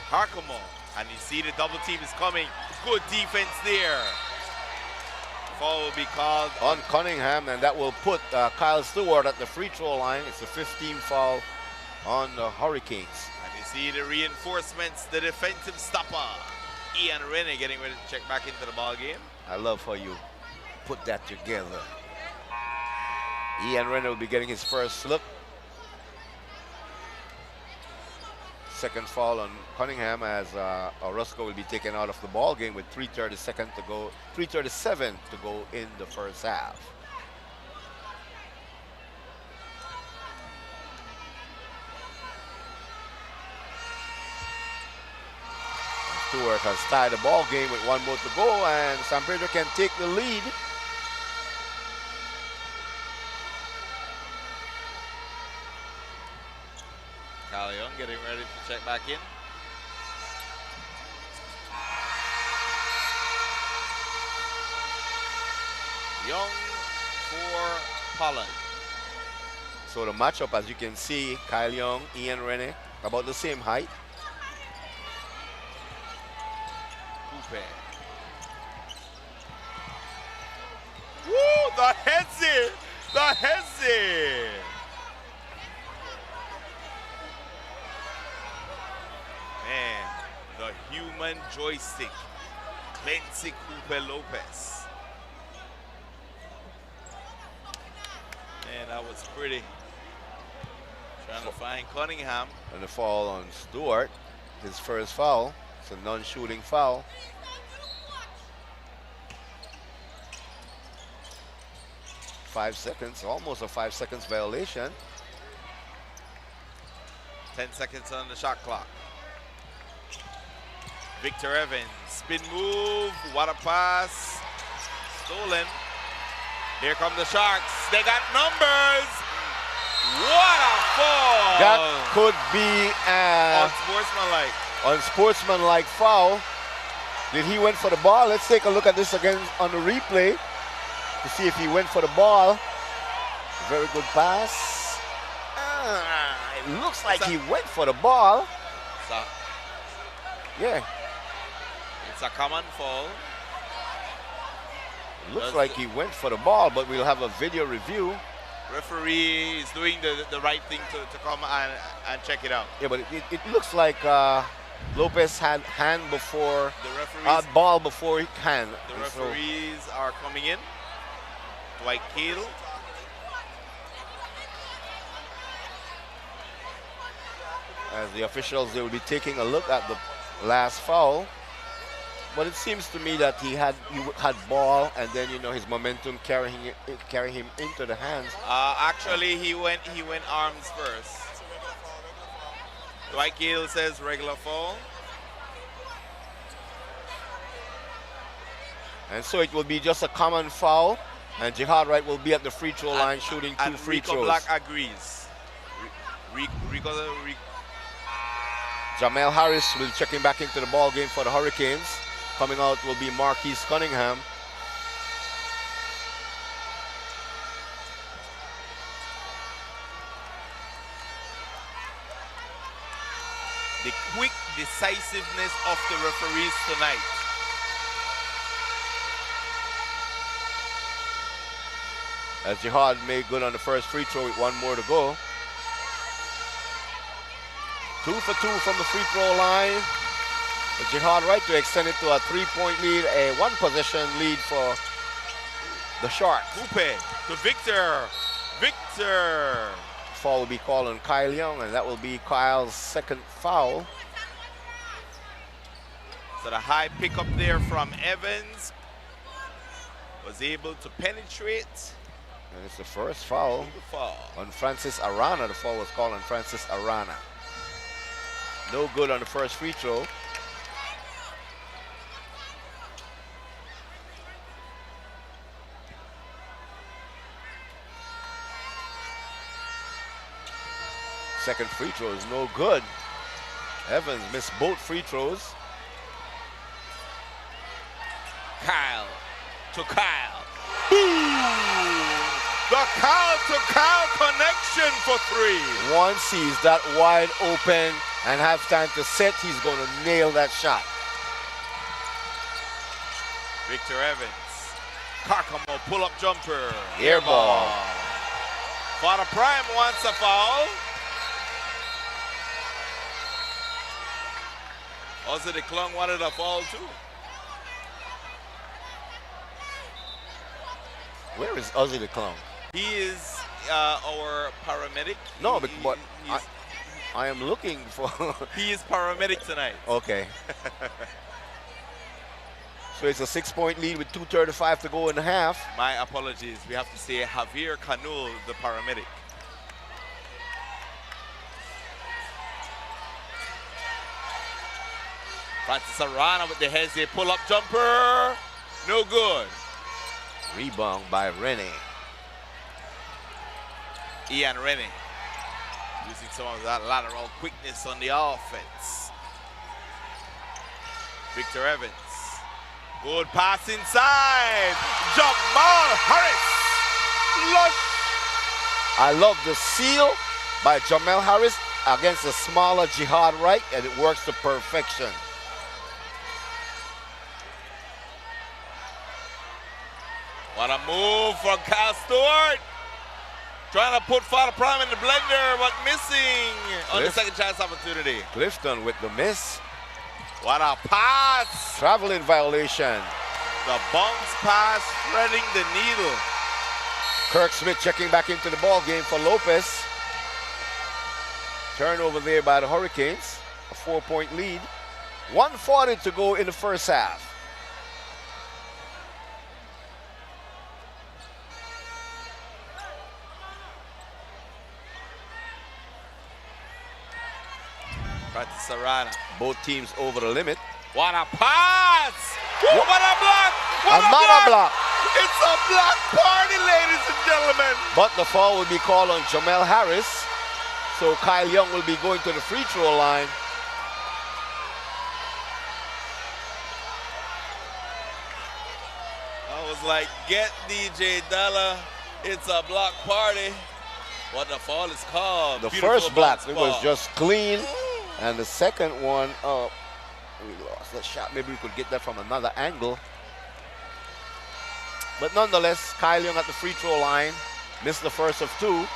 Harkamo. And you see the double team is coming. Good defense there. Foul will be called On Cunningham, and that will put Kyle Stewart at the free throw line. It's a 15 foul on the Hurricanes. And you see the reinforcements, the defensive stopper. Ian Rennie getting ready to check back into the ball game. I love how you put that together. Ian Rennie will be getting his first look. Second foul on Cunningham as Orozco will be taken out of the ball game with 3:37 to go in the first half. Stewart has tied the ball game with 1 more to go, and San Pedro can take the lead. Kyle Young getting ready to check back in. Young for Pollard. So the matchup, as you can see, Kyle Young, Ian Rennie, about the same height. Coupe. Woo! The headsy! The headsy! Man, the human joystick. Benzi Coupe Lopez. Man, that was pretty. Trying to find Cunningham. And the foul on Stewart, his first foul. It's a non-shooting foul. Five seconds, almost a 5 seconds violation. 10 seconds on the shot clock. Victor Evans, spin move, what a pass. Stolen. Here come the Sharks. They got numbers. What a fall. That could be Unsportsmanlike. unsportsmanlike foul. Did he went for the ball? Let's take a look at this again on the replay to see if he went for the ball. Very good pass. It looks like he went for the ball. Yeah, It's a common foul. it looks like he went for the ball, but we'll have a video review. Referee is doing the right thing to come and check it out. Yeah, but it looks like Lopez had hand before, The referees, ball before hand. the And so- referees are coming in. Dwight Keel. As the officials, they will be taking a look at the last foul. But it seems to me that he had ball, and then his momentum carrying him into the hands. Actually, he went arms first. Dwight Keel says regular foul. And so it will be just a common foul, and Jihad Wright will be at the free throw line shooting two And free Rico throws. Black agrees. Rico, Jamel Harris will be checking back into the ball game for the Hurricanes. Coming out will be Marquise Cunningham. the quick decisiveness of the referees tonight. As Jihad made good on the first free throw with 1 more to go. 2 for 2 from the free throw line. Jihad Wright to extend it to a 3-point lead, a 1-possession lead for the Sharks. Coupe to Victor. Victor. Foul will be called on Kyle Young, and that will be Kyle's second foul. So the high pickup there from Evans was able to penetrate. And it's the first foul The fall. on Francis Arana. The foul was called on Francis Arana. No good on the first free throw. Second free throw is no good. Evans missed both free throws. to Kyle. Boom! The Kyle to Kyle connection for 3. Once sees that wide open and have time to set, he's going to nail that shot. Victor Evans. Carcamo pull-up jumper. Air ball. Father Prime wants a foul. Also, the Klung wanted a foul too. Where is Ozzy the Clown? He is our paramedic. No, He- but he's- I am looking for... he is paramedic tonight. Okay. So it's a 6-point lead with 2:35 to go in the half. My apologies. We have to say Javier Canul, the paramedic. Francis Arana with the heads, they pull-up jumper. No good. Rebound by Rene. Ian Rennie using some of that lateral quickness on the offense. Victor Evans. Good pass inside. Jamal Harris. Lush. I love the seal by Jamel Harris against a smaller Jihad Wright, and it works to perfection. What a move from Kyle Stewart. Trying to put Father Prime in the blender, but missing on the second chance opportunity. Clifton with the miss. What a pass. Traveling violation. The bounce pass threading the needle. Kirk Smith checking back into the ball game for Lopez. Turnover there by the Hurricanes. A 4-point lead. 1:40 to go in the first half. Francis Arana. Both teams over the limit. What a pass! What a block! What a Another block. It's a block party, ladies and gentlemen. But the foul will be called on Jamel Harris. So Kyle Young will be going to the free throw line. I was like, get DJ Dalla. It's a block party. What the foul is called. The Beautiful first block, bounce it was ball. just clean. And the second one, we lost that shot. Maybe we could get that from another angle. But nonetheless, Kyle Young at the free throw line. Missed the first of 2. You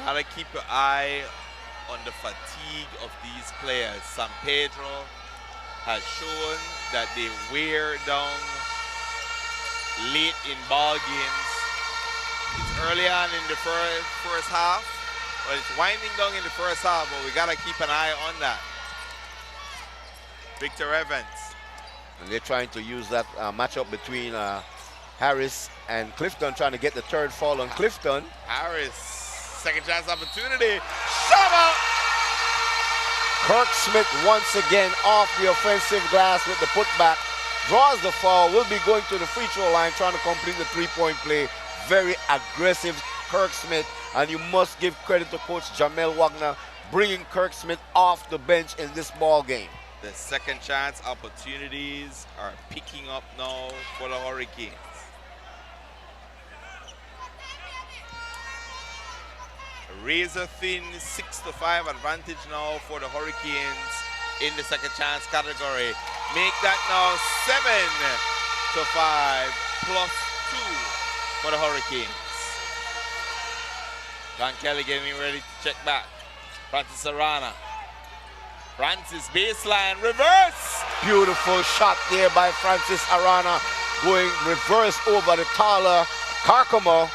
gotta keep your eye on the fatigue of these players. San Pedro has shown that they wear down late in ball games. It's early on in the first half, but it's winding down in the first half, but we gotta keep an eye on that. Victor Evans. And they're trying to use that matchup between Harris and Clifton, trying to get the third foul on Clifton. Harris, second chance opportunity. Shove out! Kirk Smith once again off the offensive glass with the putback. Draws the foul, will be going to the free throw line, trying to complete the 3-point play. Very aggressive Kirk Smith, and you must give credit to Coach Jamel Wagner bringing Kirk Smith off the bench in this ball game. The second chance opportunities are picking up now for the Hurricanes. Razor thin 6-5 advantage now for the Hurricanes in the second chance category. Make that now 7-5 plus 2 for the Hurricanes. John Kelly getting ready to check back. Francis Arana. Francis baseline, reverse! Beautiful shot there by Francis Arana, going reverse over the taller Carcamo.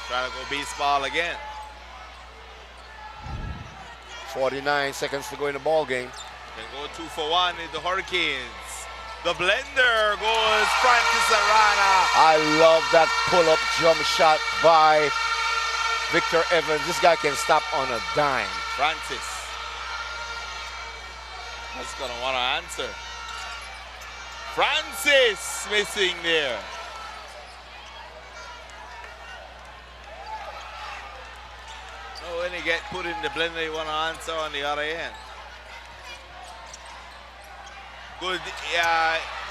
Trying to go baseball again. 49 seconds to go in the ball game. Can go 2 for 1 in the Hurricanes. The blender goes Francis Arana. I love that pull-up jump shot by Victor Evans. This guy can stop on a dime. Francis. That's gonna want to answer. Francis missing there. Oh, when you get put in the blender, you want to answer on the other end. Good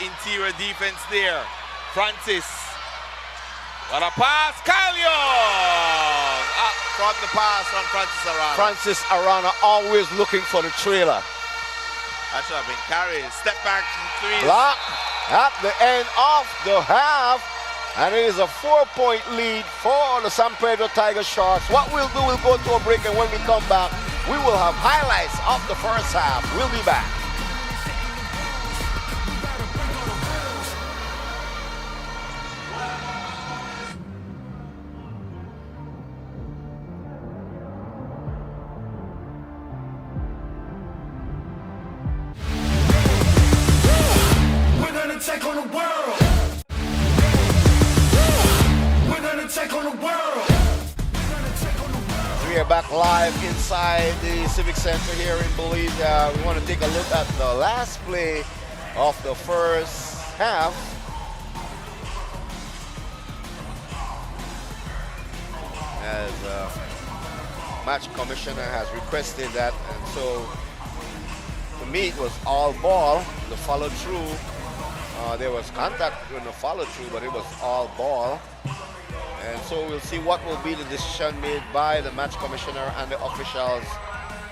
interior defense there. Francis. What a pass. Kyle Young. From the pass from Francis Arana. Francis Arana always looking for the trailer. That should have been carried. Step back three. Block at the end of the half. And it is a 4-point lead for the San Pedro Tiger Sharks. What we'll do, we'll go to a break, and when we come back, we will have highlights of the first half. We'll be back. We're gonna take on the world. We're gonna take on the world. We are back live inside the Civic Center here in Belize. We want to take a look at the last play of the first half. As match commissioner has requested that, and so to me it was all ball. The follow through, there was contact in the follow through, but it was all ball. And so we'll see what will be the decision made by the match commissioner and the officials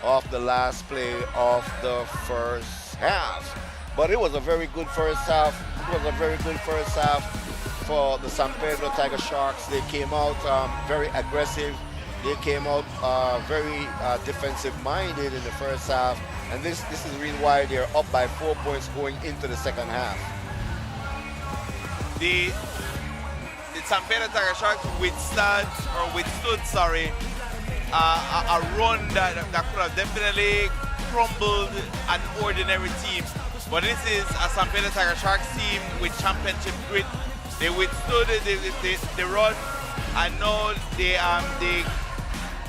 of the last play of the first half. But it was a very good first half. It was a very good first half for the San Pedro Tiger Sharks. They came out very aggressive. They came out very defensive-minded in the first half. And this is the reason why they're up by 4 points going into the second half. The San Pedro Tiger Sharks withstood a run that could have definitely crumbled an ordinary team. But this is a San Pedro Tiger Sharks team with championship grit. They withstood the run, and now they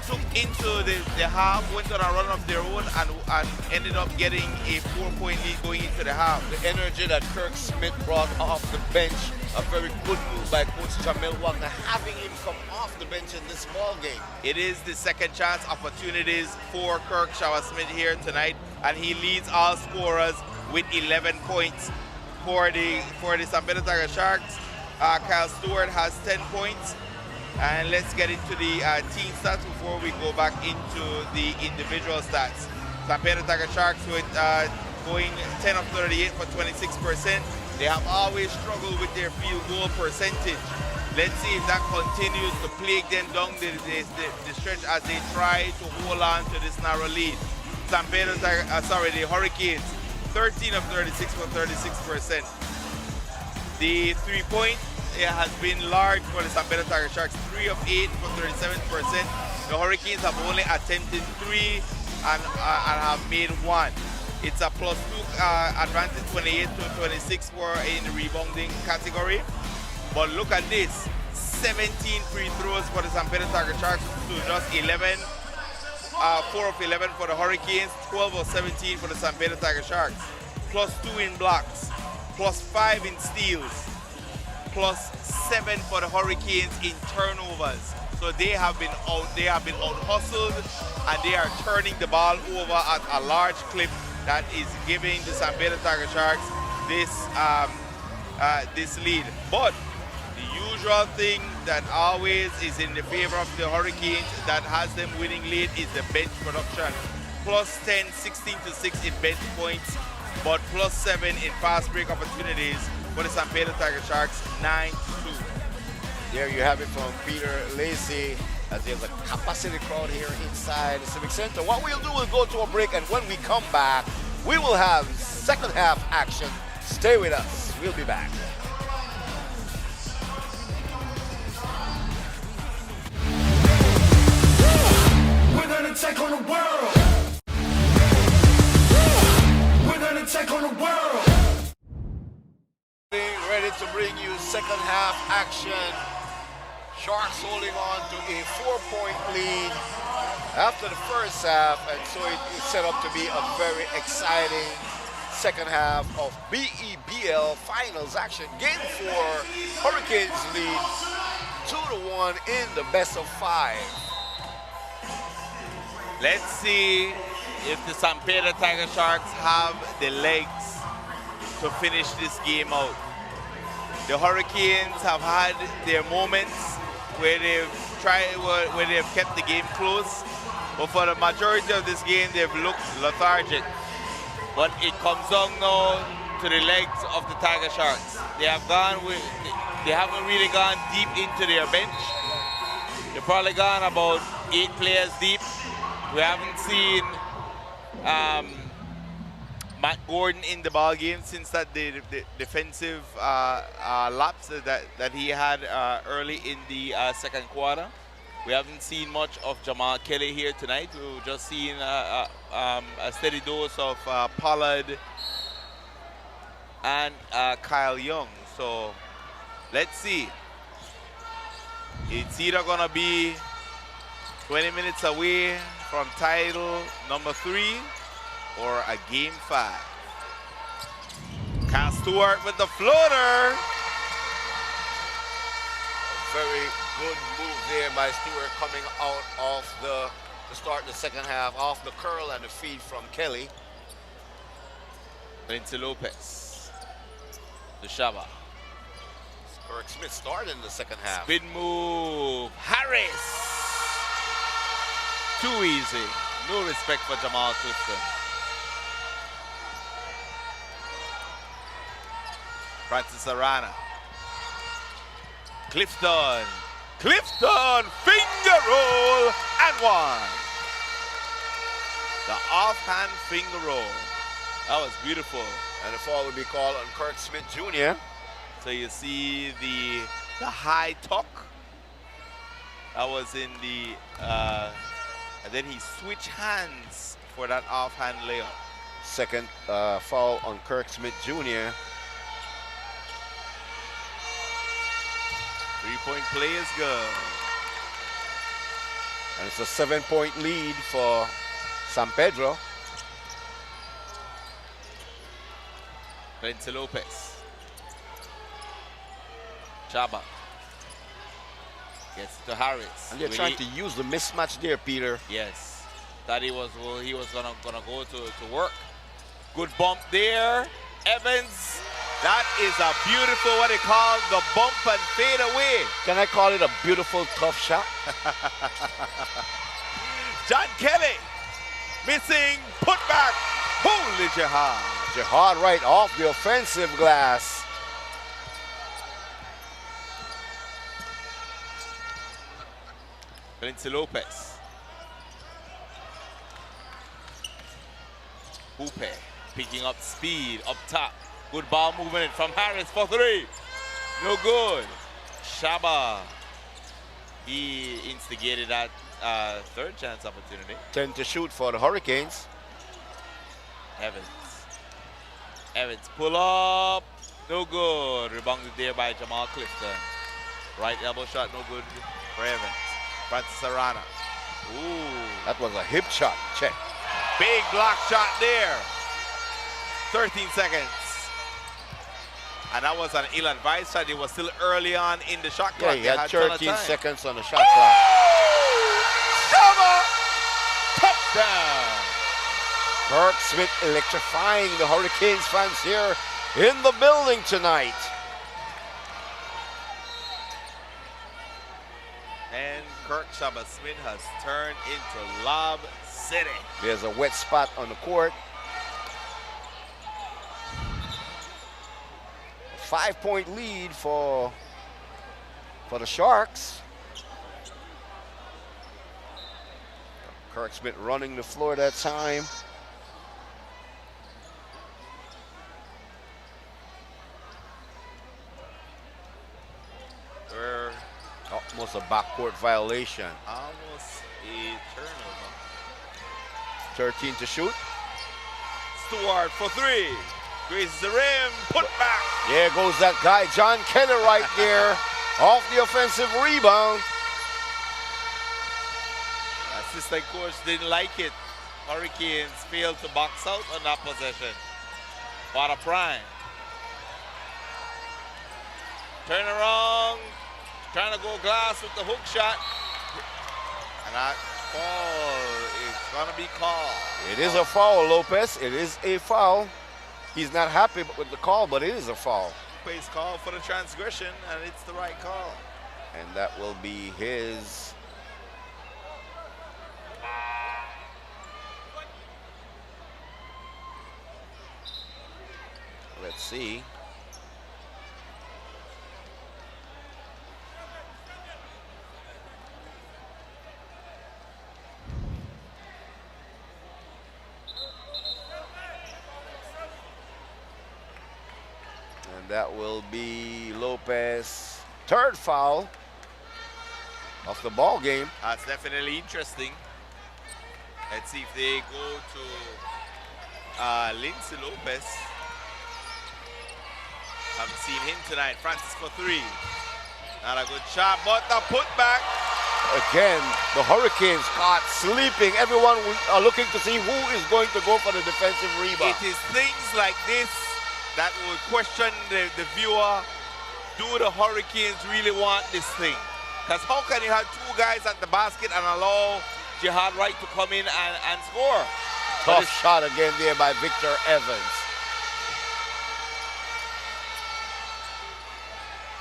took into the half, went on a run of their own, and ended up getting a 4-point lead going into the half. The energy that Kirk Smith brought off the bench, a very good move by Coach Jamel Wagner, having him come off the bench in this ball game. It is the second chance opportunities for Kirk Smith here tonight, and he leads all scorers with 11 points for the San Pedro Tiger Sharks. Kyle Stewart has 10 points. And let's get into the team stats before we go back into the individual stats. San Pedro Tiger Sharks with going 10 of 38 for 26%. They have always struggled with their field goal percentage. Let's see if that continues to plague them down the stretch as they try to hold on to this narrow lead. San Pedro the Hurricanes, 13 of 36 for 36%. The 3-point has been large for the San Pedro Tiger Sharks, 3 of 8 for 37%. The Hurricanes have only attempted 3 and have made 1. It's a +2 advantage, 28 to 26 for in the rebounding category. But look at this, 17 free throws for the San Pedro Tiger Sharks to just 11. 4 of 11 for the Hurricanes, 12 of 17 for the San Pedro Tiger Sharks. +2 in blocks, +5 in steals, +7 for the Hurricanes in turnovers. So they have been out hustled, and they are turning the ball over at a large clip that is giving the San Pedro Tiger Sharks this lead. But the usual thing that always is in the favor of the Hurricanes that has them winning lead is the bench production. +10, 16 to 6 in bench points, but +7 in fast break opportunities for the San Pedro Tiger Sharks, 9-2. There you have it from Peter Lacey, as there's a capacity crowd here inside the Civic Center. What we'll do, we'll go to a break, and when we come back, we will have second half action. Stay with us. We'll be back. We're gonna take on the world. We're gonna take on the world. Ready to bring you second half action. Sharks holding on to a 4-point lead after the first half, and so it's set up to be a very exciting second half of BEBL finals action. Game 4, Hurricanes lead 2-1 in the best of 5. Let's see if the San Pedro Tiger Sharks have the legs to finish this game out. The Hurricanes have had their moments where where they've kept the game close, but for the majority of this game, they've looked lethargic. But it comes down now to the legs of the Tiger Sharks. They haven't really gone deep into their bench. They've probably gone about 8 players deep. We haven't seen Matt Gordon in the ball game since that the defensive lapse that he had early in the second quarter. We haven't seen much of Jamal Kelly here tonight. We've just seen a steady dose of Pollard and Kyle Young. So let's see. It's either gonna be 20 minutes away from title number 3 or a game 5. Kyle Stewart with the floater. Very good move there by Stewart coming out of to start the second half, off the curl and the feed from Kelly. Lindsay Lopez. The Shaba. Kirk Smith started in the second half. Spin move. Harris. Too easy. No respect for Jamal Clifton. Francis Arana. Clifton. Clifton. Finger roll and 1. The offhand finger roll. That was beautiful. And the foul would be called on Kirk Smith Jr. So you see the high tuck. That was in the, and then he switched hands for that offhand layup. Second foul on Kirk Smith Jr. 3-point play is good. And it's a 7-point lead for San Pedro. Lindsay Lopez. Chaba. Gets to Harris. And they're trying to use the mismatch there, Peter. Yes. Thought he was gonna go to work. Good bump there. Evans. That is a beautiful, what they call the bump and fade away. Can I call it a beautiful tough shot? John Kelly. Missing. Put back. Holy Jihad. Jihad right off the offensive glass. Lindsay Lopez. Hoope picking up speed up top. Good ball movement from Harris for 3. No good. Shaba. He instigated that third chance opportunity. 10 to shoot for the Hurricanes. Evans. Evans pull up. No good. Rebounded there by Jamal Clifton. Right elbow shot. No good for Evans. Francis Arana. Ooh. That was a hip shot. Check. Big block shot there. 13 seconds. And that was an ill-advised shot. It was still early on in the shot clock. Yeah, he had 13 seconds on the shot Woo! clock. Shaba! Touchdown! Kirk Smith electrifying the Hurricanes fans here in the building tonight. And Kirk Shaba Smith has turned into Lob City. There's a wet spot on the court. 5-point lead for the Sharks. Kirk Smith running the floor that time. Almost a backcourt violation. Almost a turnover. 13 to shoot. Stewart for 3. Grazes the rim, put back. There goes that guy, John Kelly, right there. Off the offensive rebound. Assistant coach didn't like it. Hurricanes failed to box out on that possession. What a prime. Turn around. Trying to go glass with the hook shot. And that foul is going to be called. It is a foul, Lopez. It is a foul. He's not happy with the call, but it is a foul. Plays call for the transgression, and it's the right call. And that will be his. Let's see. And that will be Lopez. Third foul of the ball game. That's definitely interesting. Let's see if they go to Lindsay Lopez. Haven't seen him tonight. Francis for three. Not a good shot, but the putback. Again, the Hurricanes caught sleeping. Everyone are looking to see who is going to go for the defensive rebound. It is things like this that will question the viewer. Do the Hurricanes really want this thing? Because how can you have two guys at the basket and allow Jihad Wright to come in and score? Tough shot again there by Victor Evans.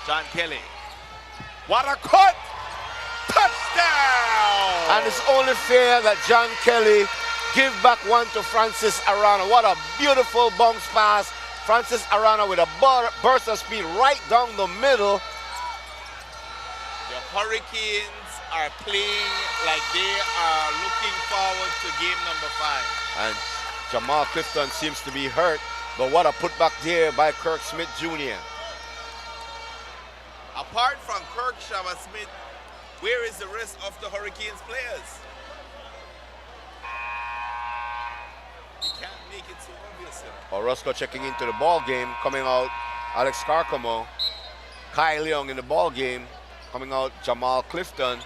John Kelly. What a cut! Touchdown! And it's only fair that John Kelly give back one to Francis Arana. What a beautiful bounce pass. Francis Arana with a burst of speed right down the middle. The Hurricanes are playing like they are looking forward to game number 5. And Jamal Clifton seems to be hurt, but what a putback there by Kirk Smith Jr. Apart from Kirk Shabba Smith, where is the rest of the Hurricanes players? You can't make it so obvious. Orozco checking into the ball game, coming out Alex Carcamo. Kai Leong in the ball game, coming out Jamal Clifton.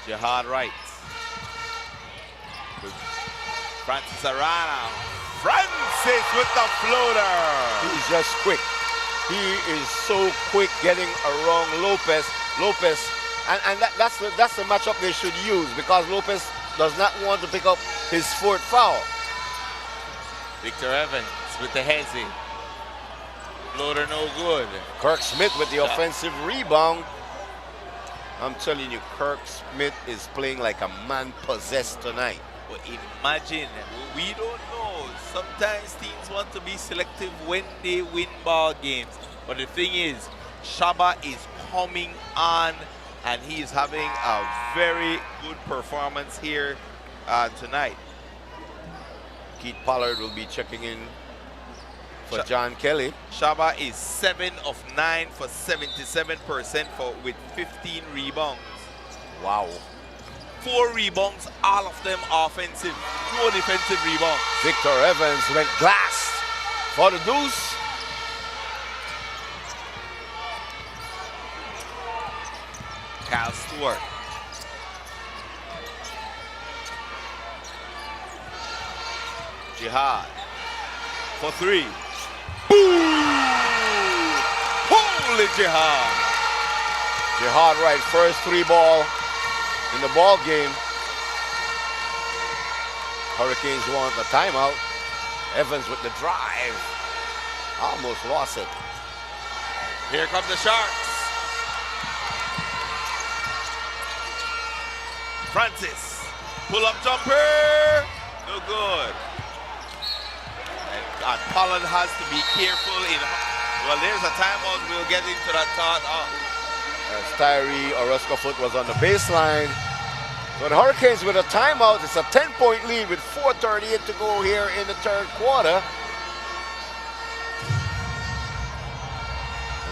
Jihad Wright. Francis Arana. Francis with the floater. He's just quick. He is so quick getting around Lopez. And that's the matchup they should use, because Lopez does not want to pick up his fourth foul. Victor Evans with the hezzy. Floater no good. Kirk Smith with the offensive rebound. I'm telling you, Kirk Smith is playing like a man possessed tonight. But imagine, we don't know. Sometimes teams want to be selective when they win ball games. But the thing is, Shabba is coming on, and he is having a very good performance here tonight. Keith Pollard will be checking in for John Kelly. Shabba is 7 of 9 for 77% with 15 rebounds. Wow. 4 rebounds, all of them offensive, 4 defensive rebounds. Victor Evans went glass for the deuce. Kyle Stewart. Jihad for 3. Boom! Holy Jihad! Jihad Wright, first 3 ball in the ball game. Hurricanes want a timeout. Evans with the drive. Almost lost it. Here come the Sharks. Francis, pull-up jumper, no good. And Pollard has to be careful well, there's a timeout, we'll get into that thought. As Tyree Orozco foot was on the baseline. So the Hurricanes with a timeout, it's a 10-point lead with 4:38 to go here in the third quarter.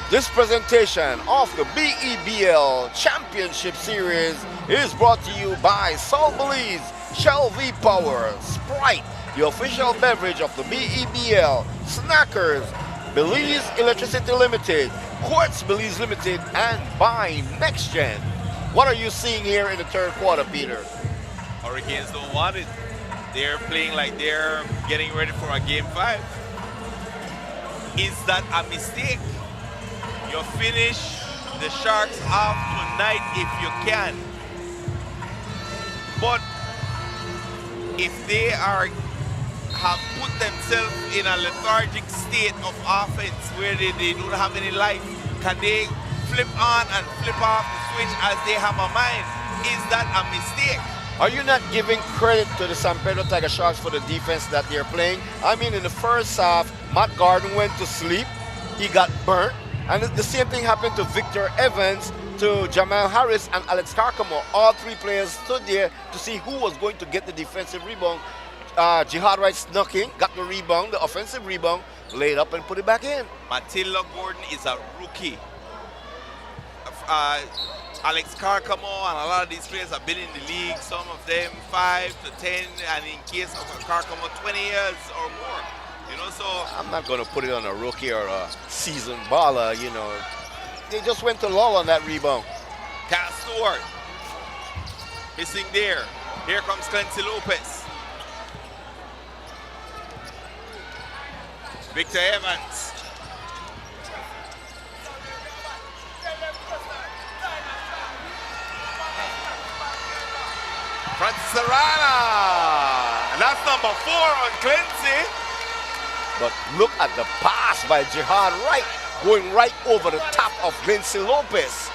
This presentation of the BEBL Championship Series is brought to you by Salt Belize, Shell V-Power, Sprite, the official beverage of the BEBL, Snackers, Belize Electricity Limited, Quartz Belize Limited, and by NextGen. What are you seeing here in the third quarter, Peter? Hurricanes don't want it. They're playing like they're getting ready for a game 5. Is that a mistake? You finish the Sharks off tonight if you can. But if they have put themselves in a lethargic state of offense where they don't have any life, can they flip on and flip off the switch as they have a mind? Is that a mistake? Are you not giving credit to the San Pedro Tiger Sharks for the defense that they're playing? I mean, in the first half, Matt Gordon went to sleep. He got burnt. And the same thing happened to Victor Evans, to Jamal Harris, and Alex Carcamo. All three players stood there to see who was going to get the defensive rebound. Jihad Wright snuck in, got the rebound, the offensive rebound, laid up and put it back in. Matilda Gordon is a rookie. Alex Carcamo and a lot of these players have been in the league, some of them 5 to 10, and in case of Carcamo, 20 years or more. You know, so I'm not going to put it on a rookie or a seasoned baller, you know. They just went to lull on that rebound. Cal Stewart missing there. Here comes Clancy Lopez. Victor Evans. Francis Arana. And that's number 4 on Clancy. But look at the pass by Jihad Wright, going right over the top of Clancy Lopez.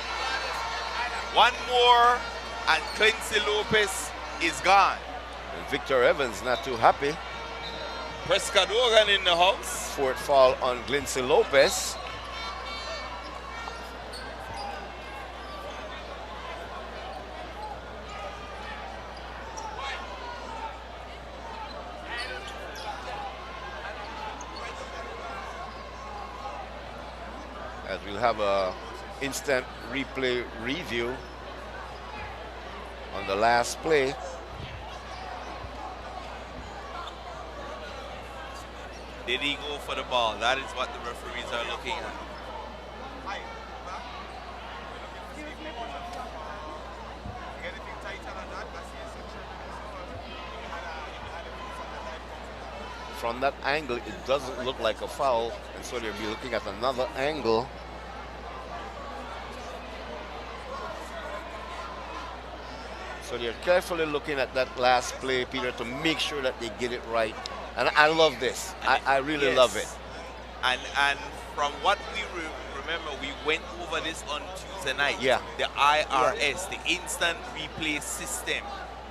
One more and Clancy Lopez is gone. And Victor Evans not too happy. Prescott Hogan in the house. Fourth foul on Clancy Lopez. As we'll have a instant replay review on the last play. Did he go for the ball? That is what the referees are looking at. From that angle, it doesn't look like a foul, and so they'll be looking at another angle. So they're carefully looking at that last play, Peter, to make sure that they get it right. And I love this. I really Yes. love it. And from what we remember, we went over this on Tuesday night. Yeah. The IRS, the instant replay system.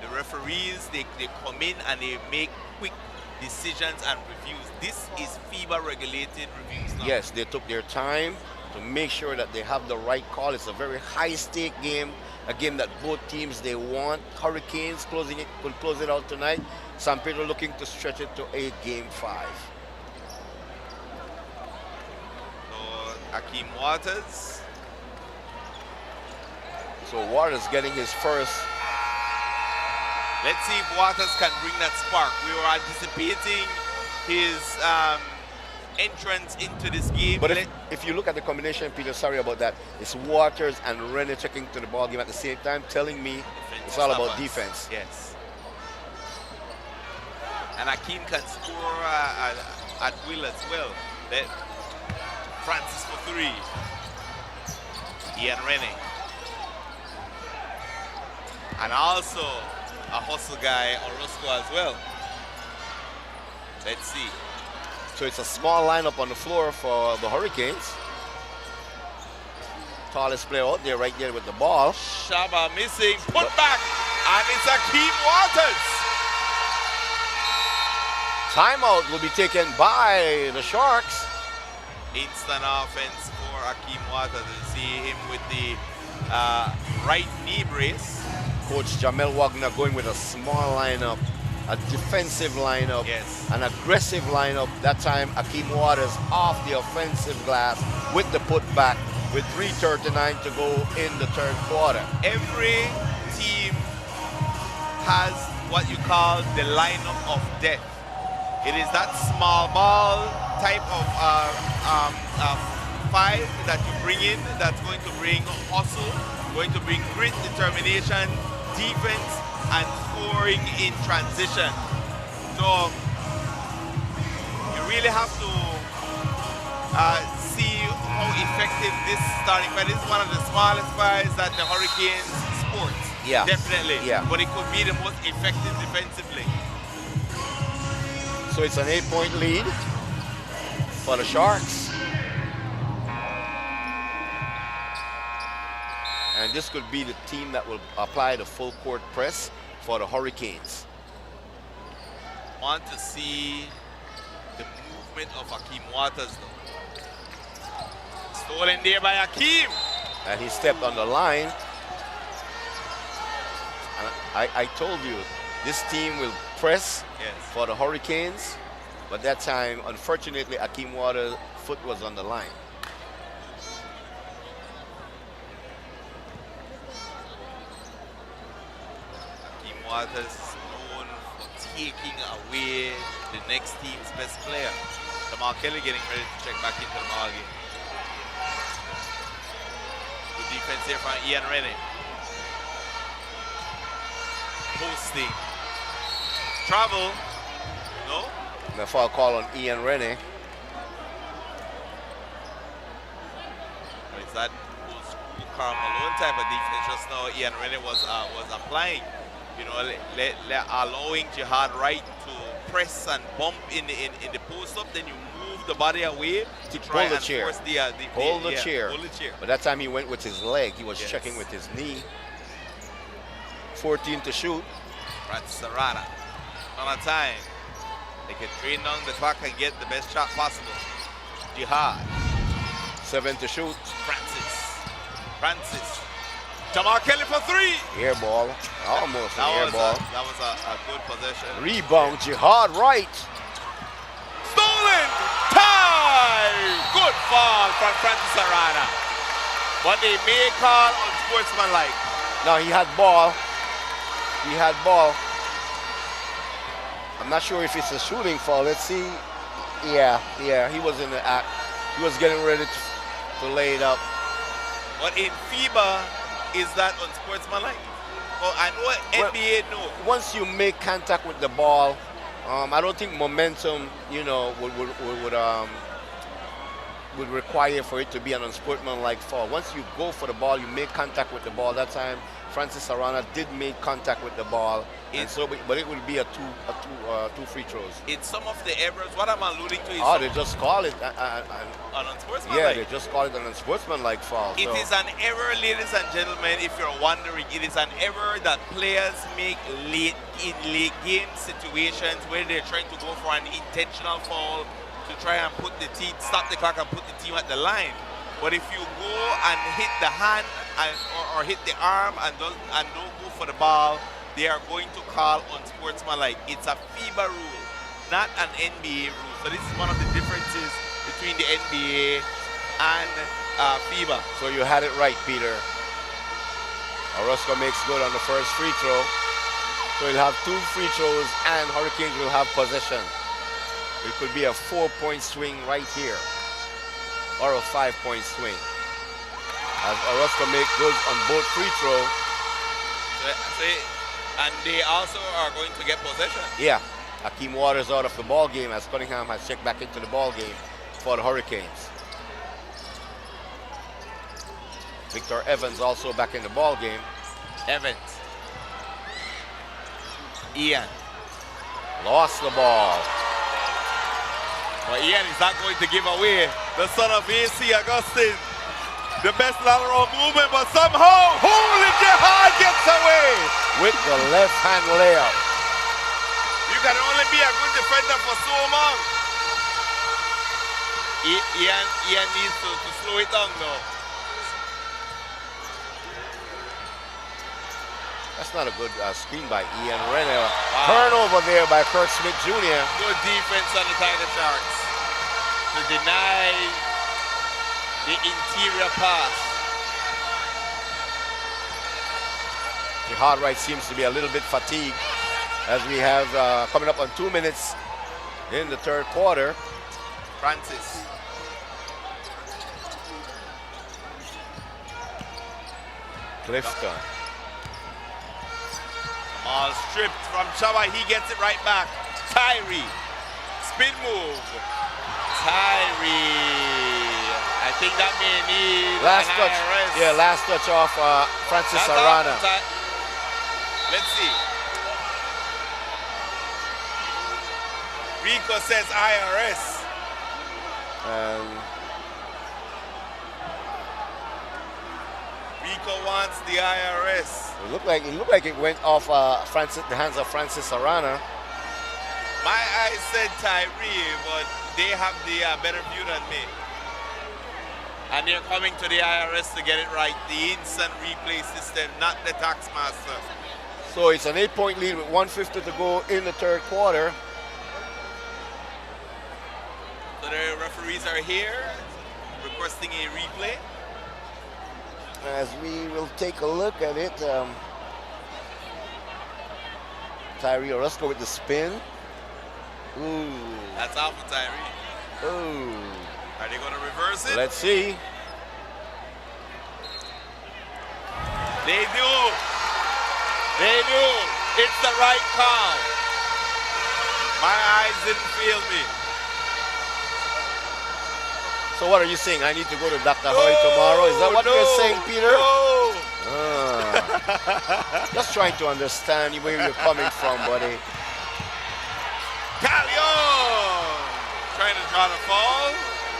The referees, they come in and they make quick decisions and reviews. This is FIBA regulated reviews now. Yes, they took their time to make sure that they have the right call. It's a very high-stake game, a game that both teams they want. Hurricanes could close it out tonight. San Pedro looking to stretch it to a game 5. So Akeem Waters. So Waters getting his first. Let's see if Waters can bring that spark. We were anticipating his entrance into this game. But if you look at the combination, Peter, sorry about that, it's Waters and Rennie checking to the ball game at the same time, telling me it's all about defense. Yes. And Akeem can score at will as well. Francis for 3. Ian Rennie. And also a hustle guy, Orozco, as well. Let's see. So it's a small lineup on the floor for the Hurricanes. Tallest player out there right there with the ball. Shaba missing, put back, and it's Akeem Waters. Timeout will be taken by the Sharks. Instant offense for Akeem Waters. You see him with the right knee brace. Coach Jamel Wagner going with a small lineup, a defensive lineup, Yes. an aggressive lineup. That time, Akeem Waters off the offensive glass with the putback with 3:39 to go in the third quarter. Every team has what you call the lineup of death. It is that small ball type of 5 that you bring in that's going to bring hustle, going to bring grit, determination, defense, and scoring in transition. So you really have to see how effective this starting five. This is one of the smallest fives that the Hurricanes sports. Yeah. Definitely. Yeah. But it could be the most effective defensively. So it's an 8-point lead for the Sharks. And this could be the team that will apply the full court press for the Hurricanes. Want to see the movement of Hakeem Waters though. Stolen there by Hakeem. And he stepped on the line. And I told you, this team will press for the Hurricanes. But that time, unfortunately, Hakeem Waters' foot was on the line. Hakeem Waters is known for taking away the next team's best player. Jamal Kelly getting ready to check back into the ball game. Good defense here from Ian Rennie. Posting. Travel. No? The foul call on Ian Rennie. It's that old school Karl Malone type of defense just now Ian Rennie was applying. You know, allowing Jihad Wright to press and bump in the post up, then you move the body away to try and force the Hold the chair. Hold the chair. But that time he went with his leg. He was Yes. checking with his knee. 14 to shoot. Francis Arana. On a time. They can drain down the clock and get the best shot possible. Jihad. 7 to shoot. Francis. Jamal Kelly for three. Air ball. Almost an air ball. That was a good possession. Rebound. Jihad Wright. Stolen. Tie. Good fall from Francis Arana. But they may call unsportsmanlike. No, he had ball. He had ball. I'm not sure if it's a shooting foul. Let's see. Yeah, he was in the act. He was getting ready to lay it up. But in FIBA, is that unsportsmanlike? Well, I know NBA no. Once you make contact with the ball, I don't think momentum, you know, would require for it to be an unsportsmanlike foul. Once you go for the ball, you make contact with the ball. That time, Francis Arana did make contact with the ball, and so, but it will be two free throws. In some of the errors, what I'm alluding to is they just call it an unsportsmanlike. Yeah, they just call it an unsportsmanlike foul. It is an error, ladies and gentlemen, if you're wondering. It is an error that players make late game situations where they're trying to go for an intentional foul to try and stop the clock and put the team at the line. But if you go and hit the hand or hit the arm and don't go for the ball, they are going to call unsportsmanlike. It's a FIBA rule, not an NBA rule. So this is one of the differences between the NBA and FIBA. So you had it right, Peter. Orozco makes good on the first free throw. So he'll have 2 free throws and Hurricanes will have possession. It could be a 4-point swing right here, or a 5-point swing. As Orozco make good on both free throws. And they also are going to get possession. Yeah, Hakeem Waters out of the ball game as Cunningham has checked back into the ball game for the Hurricanes. Victor Evans also back in the ball game. Evans. Ian. Lost the ball. But Ian is not going to give away the son of AC Augustine. The best lateral movement, but somehow Holy Jihad gets away with the left-hand layup. You can only be a good defender for so long. Ian needs to slow it down though. That's not a good screen by Ian Renner. Wow. Turnover there by Kirk Smith Jr. Good defense on the Tiger Sharks to deny the interior pass. Jihad Wright seems to be a little bit fatigued as we have coming up on 2 minutes in the third quarter. Francis. Clifton. All stripped from Chaba, he gets it right back. Tyree, spin move. Tyree I think that may need Last an touch. IRS. Yeah, last touch off Francis That's Arana. Let's see. Rico says IRS. Rico wants the IRS. It looked like it went off the hands of Francis Arana. My eyes said Tyree, but they have the better view than me. And they're coming to the IRS to get it right. The instant replay system, not the tax master. So it's an 8-point lead with 1:50 to go in the third quarter. So the referees are here requesting a replay. As we will take a look at it, Tyree Orozco with the spin. Ooh. That's out for Tyree. Ooh. Are they going to reverse it? Let's see. They do. They do. It's the right call. My eyes didn't fail me. So what are you saying? I need to go to Dr. Hoy tomorrow? Is that what you're saying, Peter? No. Just trying to understand where you're coming from, buddy. Callion trying to draw the fall.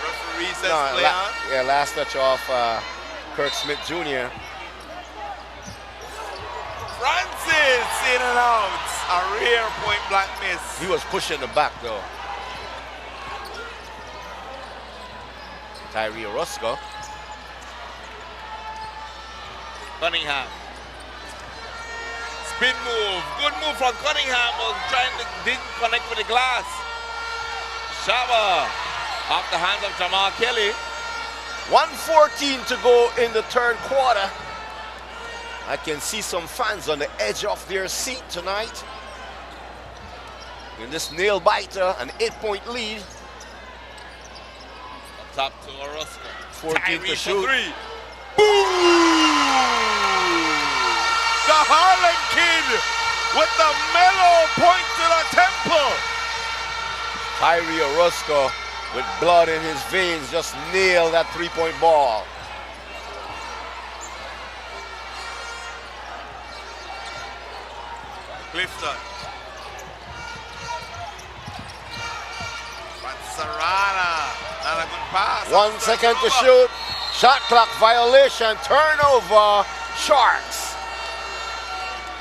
Referee says play on. Yeah, last touch off Kirk Smith Jr. Francis in and out. A rare point blank miss. He was pushing the back though. Tyree Orozco. Cunningham. Spin move. Good move from Cunningham. Was didn't connect with the glass. Shaba off the hands of Jamal Kelly. 1:14 to go in the third quarter. I can see some fans on the edge of their seat tonight. In this nail biter, an 8-point lead. Top to Orozco. 14 to shoot. Three. Boom! The Harlem Kid with the mellow point to the temple. Tyree Orozco with blood in his veins just nailed that 3-point ball. Clifton. Sarana. Not a good pass. 1 second to shoot. Shot clock violation. Turnover. Sharks.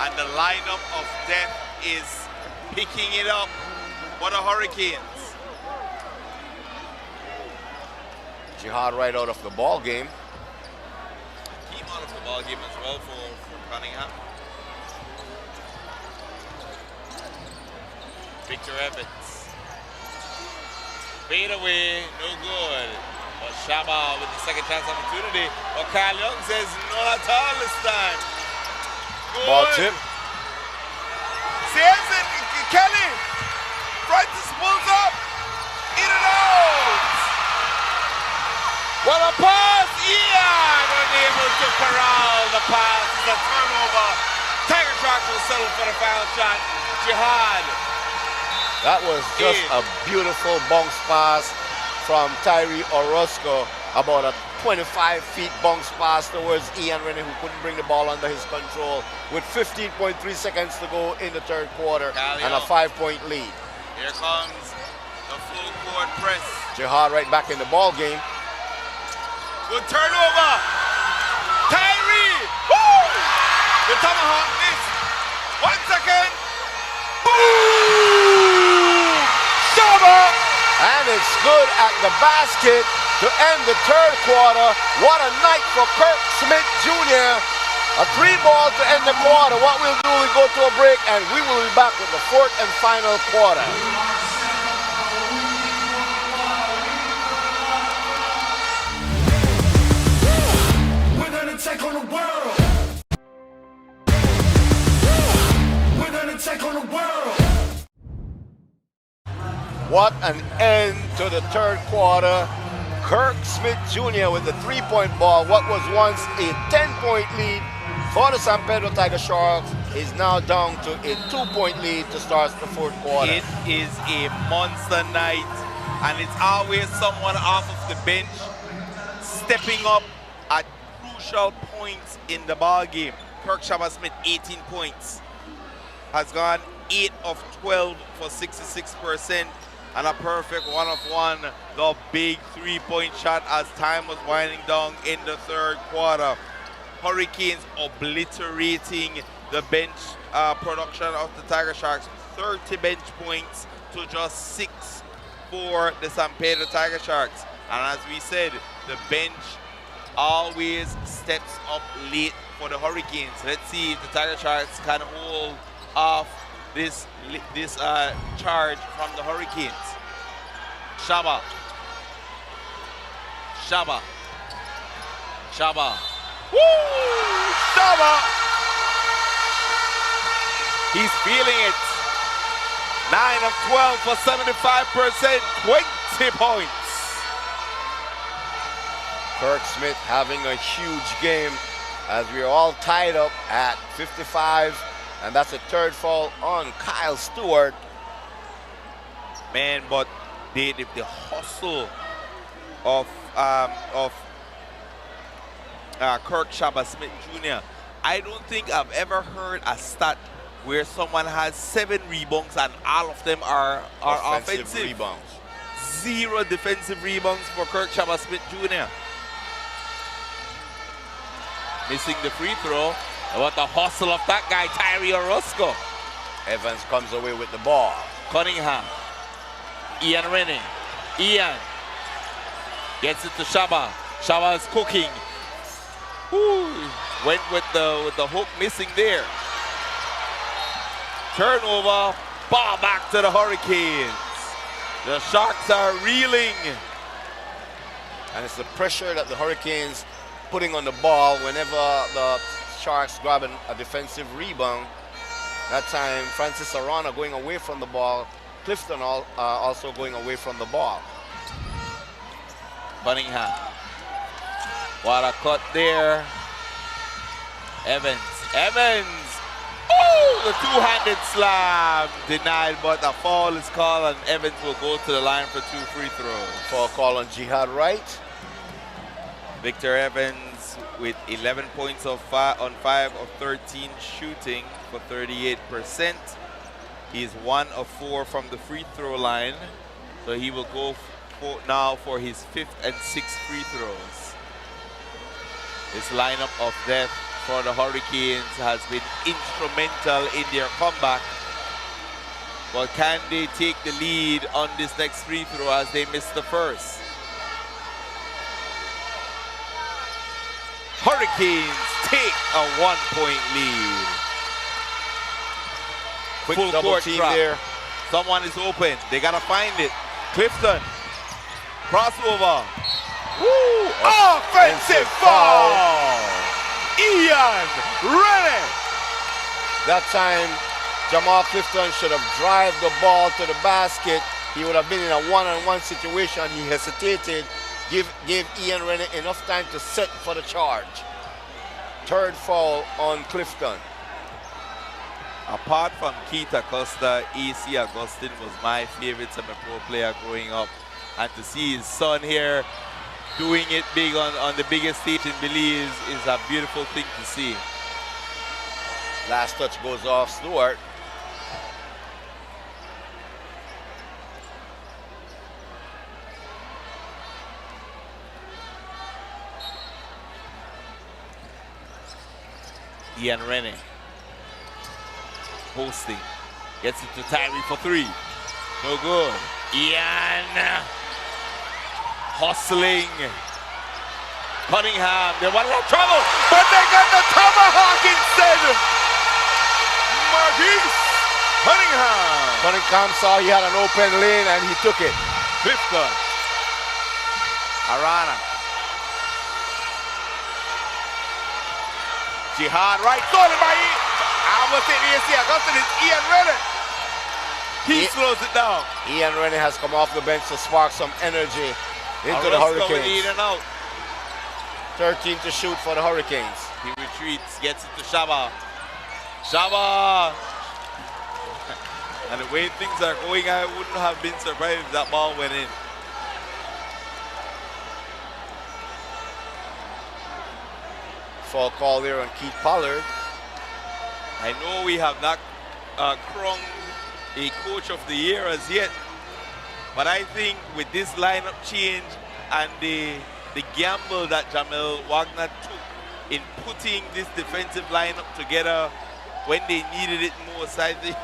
And the lineup of death is picking it up for the Hurricanes. Jihad right out of the ball game. Came out of the ball game as well for Cunningham. Victor Evans. Fade away, no good. But Shaba with the second chance opportunity. But Kyle Young says not at all this time. Good. Ball tip. Says it, Kelly. Francis pulls up. In and out. What a pass. Ian unable to corral the pass. It's a turnover. Tiger Sharks will settle for the foul shot. Jihad. That was just a beautiful bounce pass from Tyree Orozco. About a 25 feet bounce pass towards Ian Rennie, who couldn't bring the ball under his control. With 15.3 seconds to go in the third quarter and a 5-point lead. Here comes the full court press. Jihad right back in the ball game. Good turnover. Tyree. Woo! The tomahawk missed. 1 second. Boom! Shaba! And it's good at the basket to end the third quarter. What a night for Kirk Smith Jr. A 3-ball to end the quarter. What we'll do, we go to a break and we will be back with the fourth and final quarter. We're gonna take on the world. We're gonna take on the world. What an end to the third quarter. Kirk Smith Jr. with the 3-point ball. What was once a 10-point lead for the San Pedro Tiger Sharks is now down to a 2-point lead to start the fourth quarter. It is a monster night, and it's always someone off of the bench stepping up at crucial points in the ball game. Kirk Shabba-Smith, 18 points. Has gone 8 of 12 for 66% and a perfect 1 of 1. The big 3-point shot as time was winding down in the third quarter. Hurricanes obliterating the bench production of the Tiger Sharks. 30 bench points to just 6 for the San Pedro Tiger Sharks. And as we said, the bench always steps up late for the Hurricanes. Let's see if the Tiger Sharks can hold off this charge from the Hurricanes. Shabba. Woo! Shabba! He's feeling it. 9 of 12 for 75%, 20 points. Kirk Smith having a huge game as we're all tied up at 55, and that's a third foul on Kyle Stewart. Man, but the hustle of Kirk Shabba-Smith Jr. I don't think I've ever heard a stat where someone has 7 rebounds and all of them are offensive rebounds. 0 defensive rebounds for Kirk Shabba-Smith Jr. Missing the free throw. What the hustle of that guy, Tyree Orozco. Evans comes away with the ball. Cunningham. Ian Rennie. Ian gets it to Shabba. Shabba is cooking. Ooh, went with the hook missing there. Turnover. Ball back to the Hurricanes. The Sharks are reeling. And it's the pressure that the Hurricanes putting on the ball whenever the Sharks grabbing a defensive rebound. That time, Francis Arana going away from the ball. Clifton also going away from the ball. Cunningham. What a cut there. Evans. Oh, the two-handed slam denied, but a foul is called, and Evans will go to the line for 2 free throws. Foul call on Jihad Wright. Victor Evans with 11 points on 5 of 13 shooting for 38%. He's 1 of 4 from the free throw line, so he will go now for his 5th and 6th free throws. This lineup of death for the Hurricanes has been instrumental in their comeback. But can they take the lead on this next free throw as they miss the first? Hurricanes take a 1-point lead. Quick Full double court team trap. there. Someone is open. They gotta find it. Clifton. Crossover. Woo! Offensive foul! Ian Rennie. That time, Jamal Clifton should have driven the ball to the basket. He would have been in a one-on-one situation. He hesitated. Gave Ian Rennie enough time to set for the charge. Third foul on Clifton. Apart from Keith Acosta, A.C. Augustine was my favorite semi-pro player growing up. And to see his son here doing it big on the biggest stage in Belize is a beautiful thing to see. Last touch goes off Stewart. Ian Rennie. Posting. Gets it to Tyree for 3. No good. Ian. Hustling. Cunningham. They wanted to trouble, but they got the tomahawk instead. Marquise Cunningham. Cunningham saw he had an open lane and he took it. Clifton. Arana. Jihad Wright. Stolen by I almost said A.C. Augustine. It's Ian Rennie. He slows it down. Ian Rennie has come off the bench to spark some energy into the Orozco Hurricanes. in and out. 13 to shoot for the Hurricanes. He retreats, gets it to Shabba. Shabba! And the way things are going, I wouldn't have been surprised if that ball went in. Foul call there on Keith Pollard. I know we have not crowned a coach of the year as yet, but I think with this lineup change and the gamble that Jamel Wagner took in putting this defensive lineup together when they needed it most, I think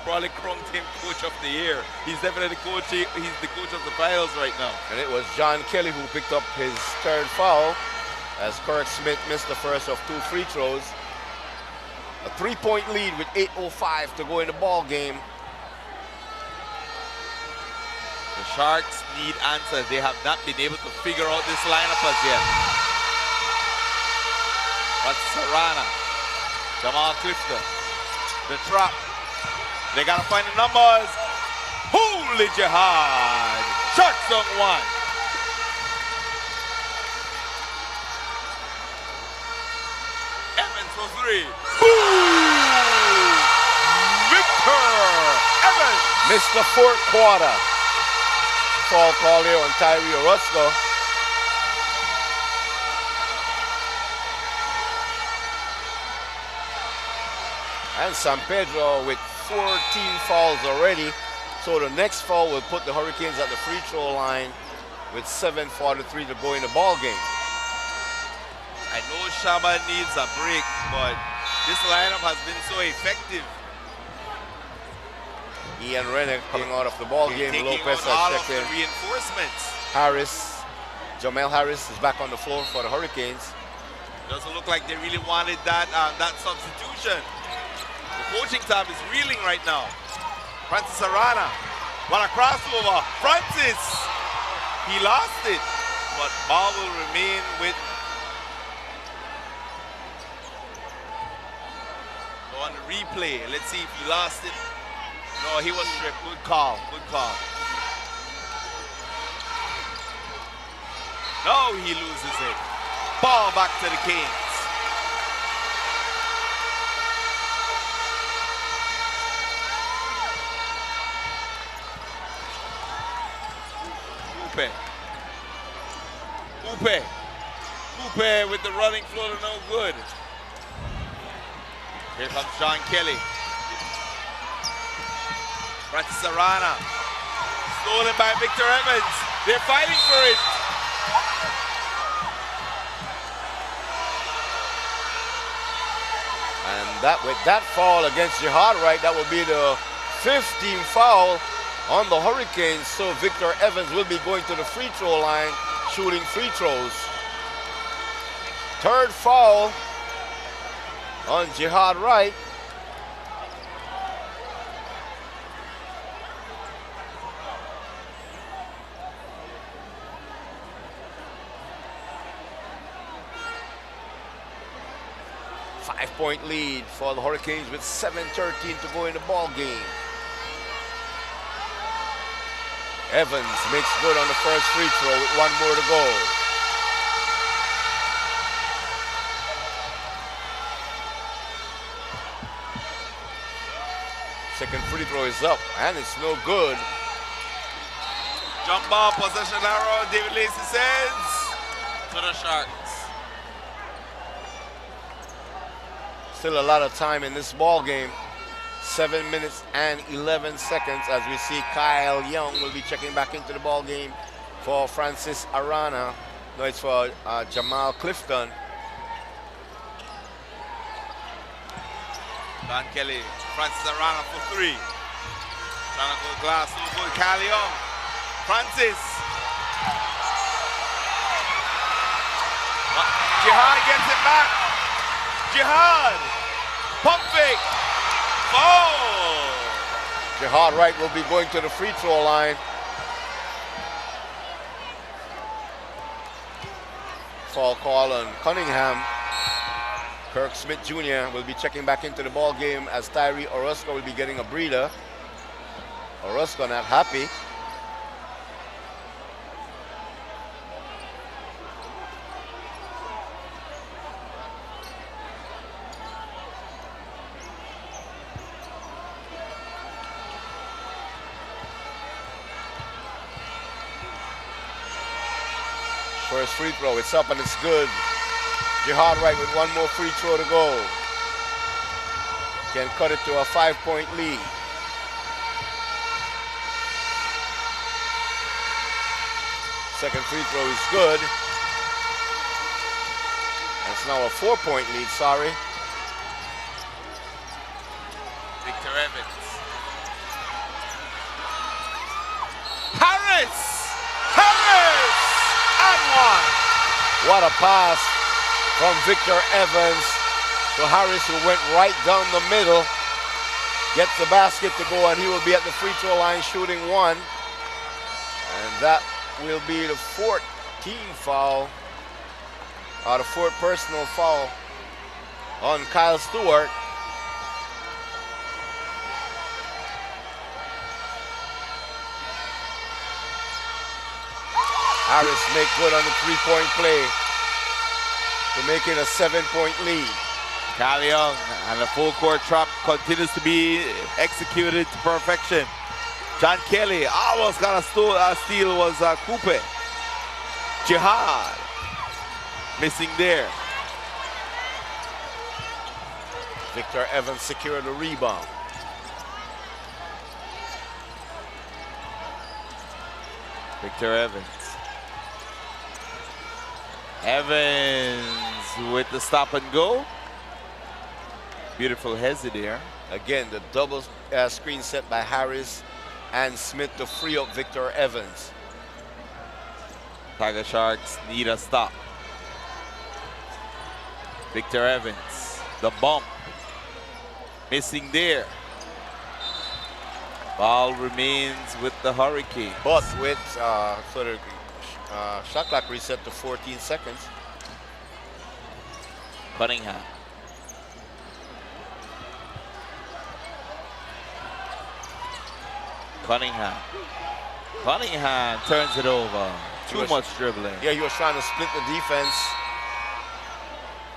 probably crowned him coach of the year. He's definitely he's the coach of the finals right now. And it was John Kelly who picked up his third foul as Kirk Smith missed the first of 2 free throws. A 3-point lead with 8:05 to go in the ball game. The Sharks need answers. They have not been able to figure out this lineup as yet. But Sarana, Jamal Clifton, the trap. They gotta find the numbers. Holy Jihad! Sharks on 1. Evans for 3. Boom! Victor Evans! Missed the 4th quarter. Foul call here on Tyree Orozco. And San Pedro with 14 fouls already. So the next foul will put the Hurricanes at the free throw line with 7:43 to go in the ball game. I know Shaba needs a break, but this lineup has been so effective. Ian Renner coming out of the ball game. Lopez out all has of checked the in. reinforcements. Jamel Harris is back on the floor for the Hurricanes. Doesn't look like they really wanted that substitution. The coaching staff is reeling right now. Francis Arana, what a crossover. Francis, he lost it, but ball will remain with. On the replay, let's see if he lost it. No, he was stripped. Good call, good call. No, he loses it. Ball back to the Canes. Coupe with the running floater, no good. Here comes John Kelly. Francis Arana. Stolen by Victor Evans. They're fighting for it. And with that foul against Jihad Wright, that will be the 15th foul on the Hurricanes. So Victor Evans will be going to the free throw line, shooting free throws. 3rd foul on Jihad Wright. Five-point lead for the Hurricanes with 7:13 to go in the ball game. Evans makes good on the first free throw with 1 more to go. Second free throw is up, and it's no good. Jump ball, possession arrow, David Lacey says to the Sharks. Still a lot of time in this ball game. 7 minutes and 11 seconds as we see Kyle Young will be checking back into the ball game for Francis Arana. No, it's for Jamal Clifton. Don Kelly, Francis Arana for 3. Trying to go glass, no good. Kyle Young. Francis. Jihad gets it back. Jihad. Pump fake. Foul. Jihad Wright will be going to the free throw line. Foul call on Cunningham. Kirk Smith Jr. will be checking back into the ball game as Tyree Orozco will be getting a breather. Orozco not happy. First free throw, it's up and it's good. Jihad Wright with one more free throw to go. Can cut it to a 5-point lead. Second free throw is good. That's now a 4-point lead, sorry. Victor Evans. Harris! Harris! And one! What a pass from Victor Evans to Harris, who went right down the middle. Gets the basket to go, and he will be at the free throw line shooting one. And that will be the 14th foul, or the 4th personal foul on Kyle Stewart. Harris make good on the 3-point play to make it a 7-point lead. Kyle Young and the full court trap continues to be executed to perfection. John Kelly almost got a steal was Coupe. Jihad missing there. Victor Evans secured the rebound. Victor Evans. Evans with the stop and go. Beautiful hezzy there. Again, the double screen set by Harris and Smith to free up Victor Evans. Tiger Sharks need a stop. Victor Evans, the bump. Missing there. Ball remains with the Hurricanes. But with sort of shot clock reset to 14 seconds. Cunningham. Cunningham turns it over. Too much dribbling. Yeah, he was trying to split the defense.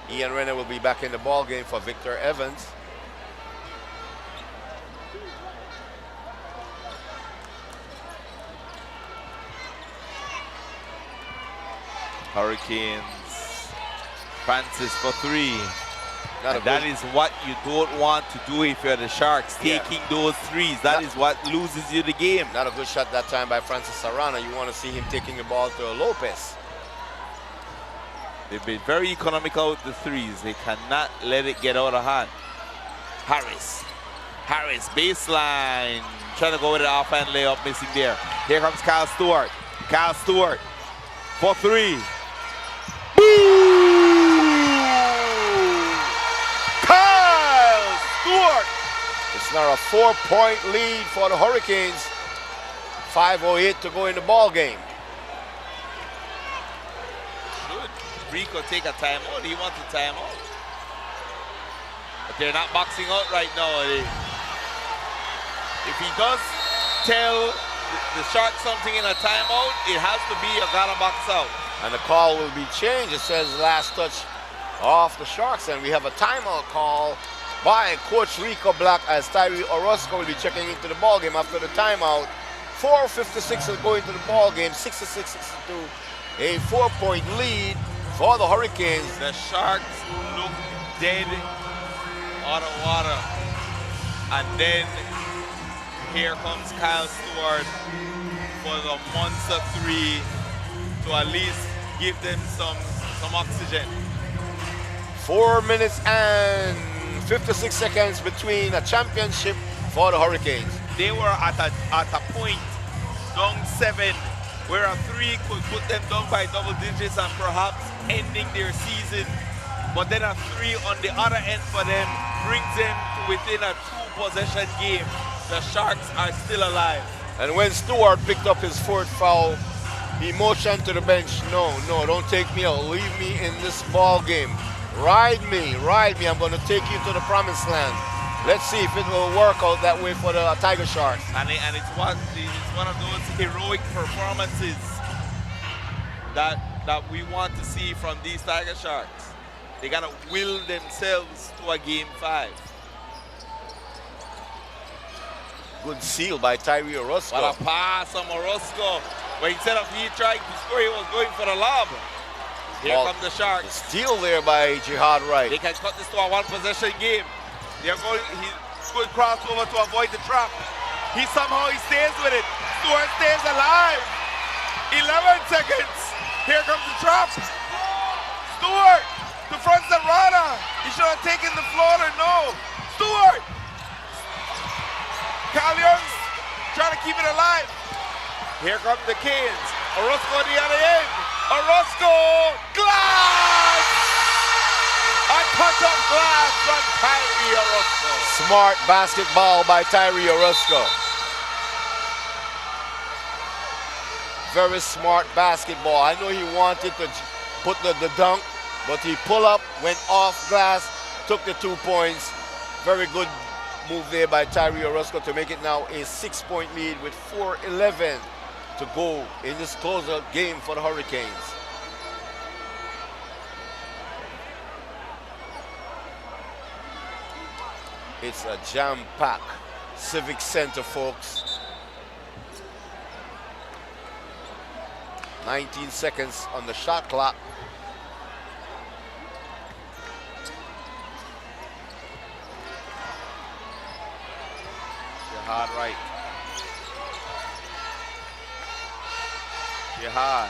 Ian Renner will be back in the ball game for Victor Evans. Hurricanes. Francis for 3. And that is what you don't want to do if you're the Sharks, taking those threes. That is what loses you the game. Not a good shot that time by Francis Arana. You want to see him taking the ball to Lopez. They've been very economical with the threes. They cannot let it get out of hand. Harris, baseline. Trying to go with an offhand layup, missing there. Here comes Kyle Stewart. Kyle Stewart for 3. Kyle Stewart! It's now a 4-point lead for the Hurricanes. 5:08 to go in the ball game. Should Rico take a timeout? He wants a timeout. But they're not boxing out right now. If he does tell the Sharks something in a timeout, it has to be a gotta box out. And the call will be changed. It says last touch off the Sharks, and we have a timeout call by Coach Rico Black as Tyree Orozco will be checking into the ball game after the timeout. 4:56 will go into the ball game. 66-62, a 4-point lead for the Hurricanes. The Sharks look dead out of water, and then here comes Kyle Stewart for the monster 3 to at least give them some oxygen. 4 minutes and 56 seconds between a championship for the Hurricanes. They were at a point down 7 where a 3 could put them down by double digits and perhaps ending their season. But then a 3 on the other end for them brings them to within a 2-possession game. The Sharks are still alive. And when Stewart picked up his 4th foul, he motioned to the bench, no, don't take me out. Leave me in this ball game. Ride me. I'm going to take you to the promised land. Let's see if it will work out that way for the Tiger Sharks. And it's one of those heroic performances that we want to see from these Tiger Sharks. They got to will themselves to a game 5. Good seal by Tyree Orozco. What a pass on Orozco. But instead of he trying to score, he was going for the lob. Here Ball- come the Sharks. Steal there by Jihad Wright. They can cut this to a one-possession game. They're going. He's going crossover to avoid the trap. He stays with it. Stewart stays alive. 11 seconds. Here comes the trap. Stewart to front Zarana. He should have taken the floater. No. Stewart. Callions trying to keep it alive. Here come the Canes. Orozco the other end. Orozco. Glass. A touch of glass from Tyree Orozco. Smart basketball by Tyree Orozco. Very smart basketball. I know he wanted to put the dunk, but he pulled up, went off glass, took the 2 points. Very good move there by Tyree Orozco to make it now a 6-point lead with 4:11 to go in this closer game for the Hurricanes. It's a jam-packed Civic Center, folks. 19 seconds on the shot clock. Jihad right. Jihad.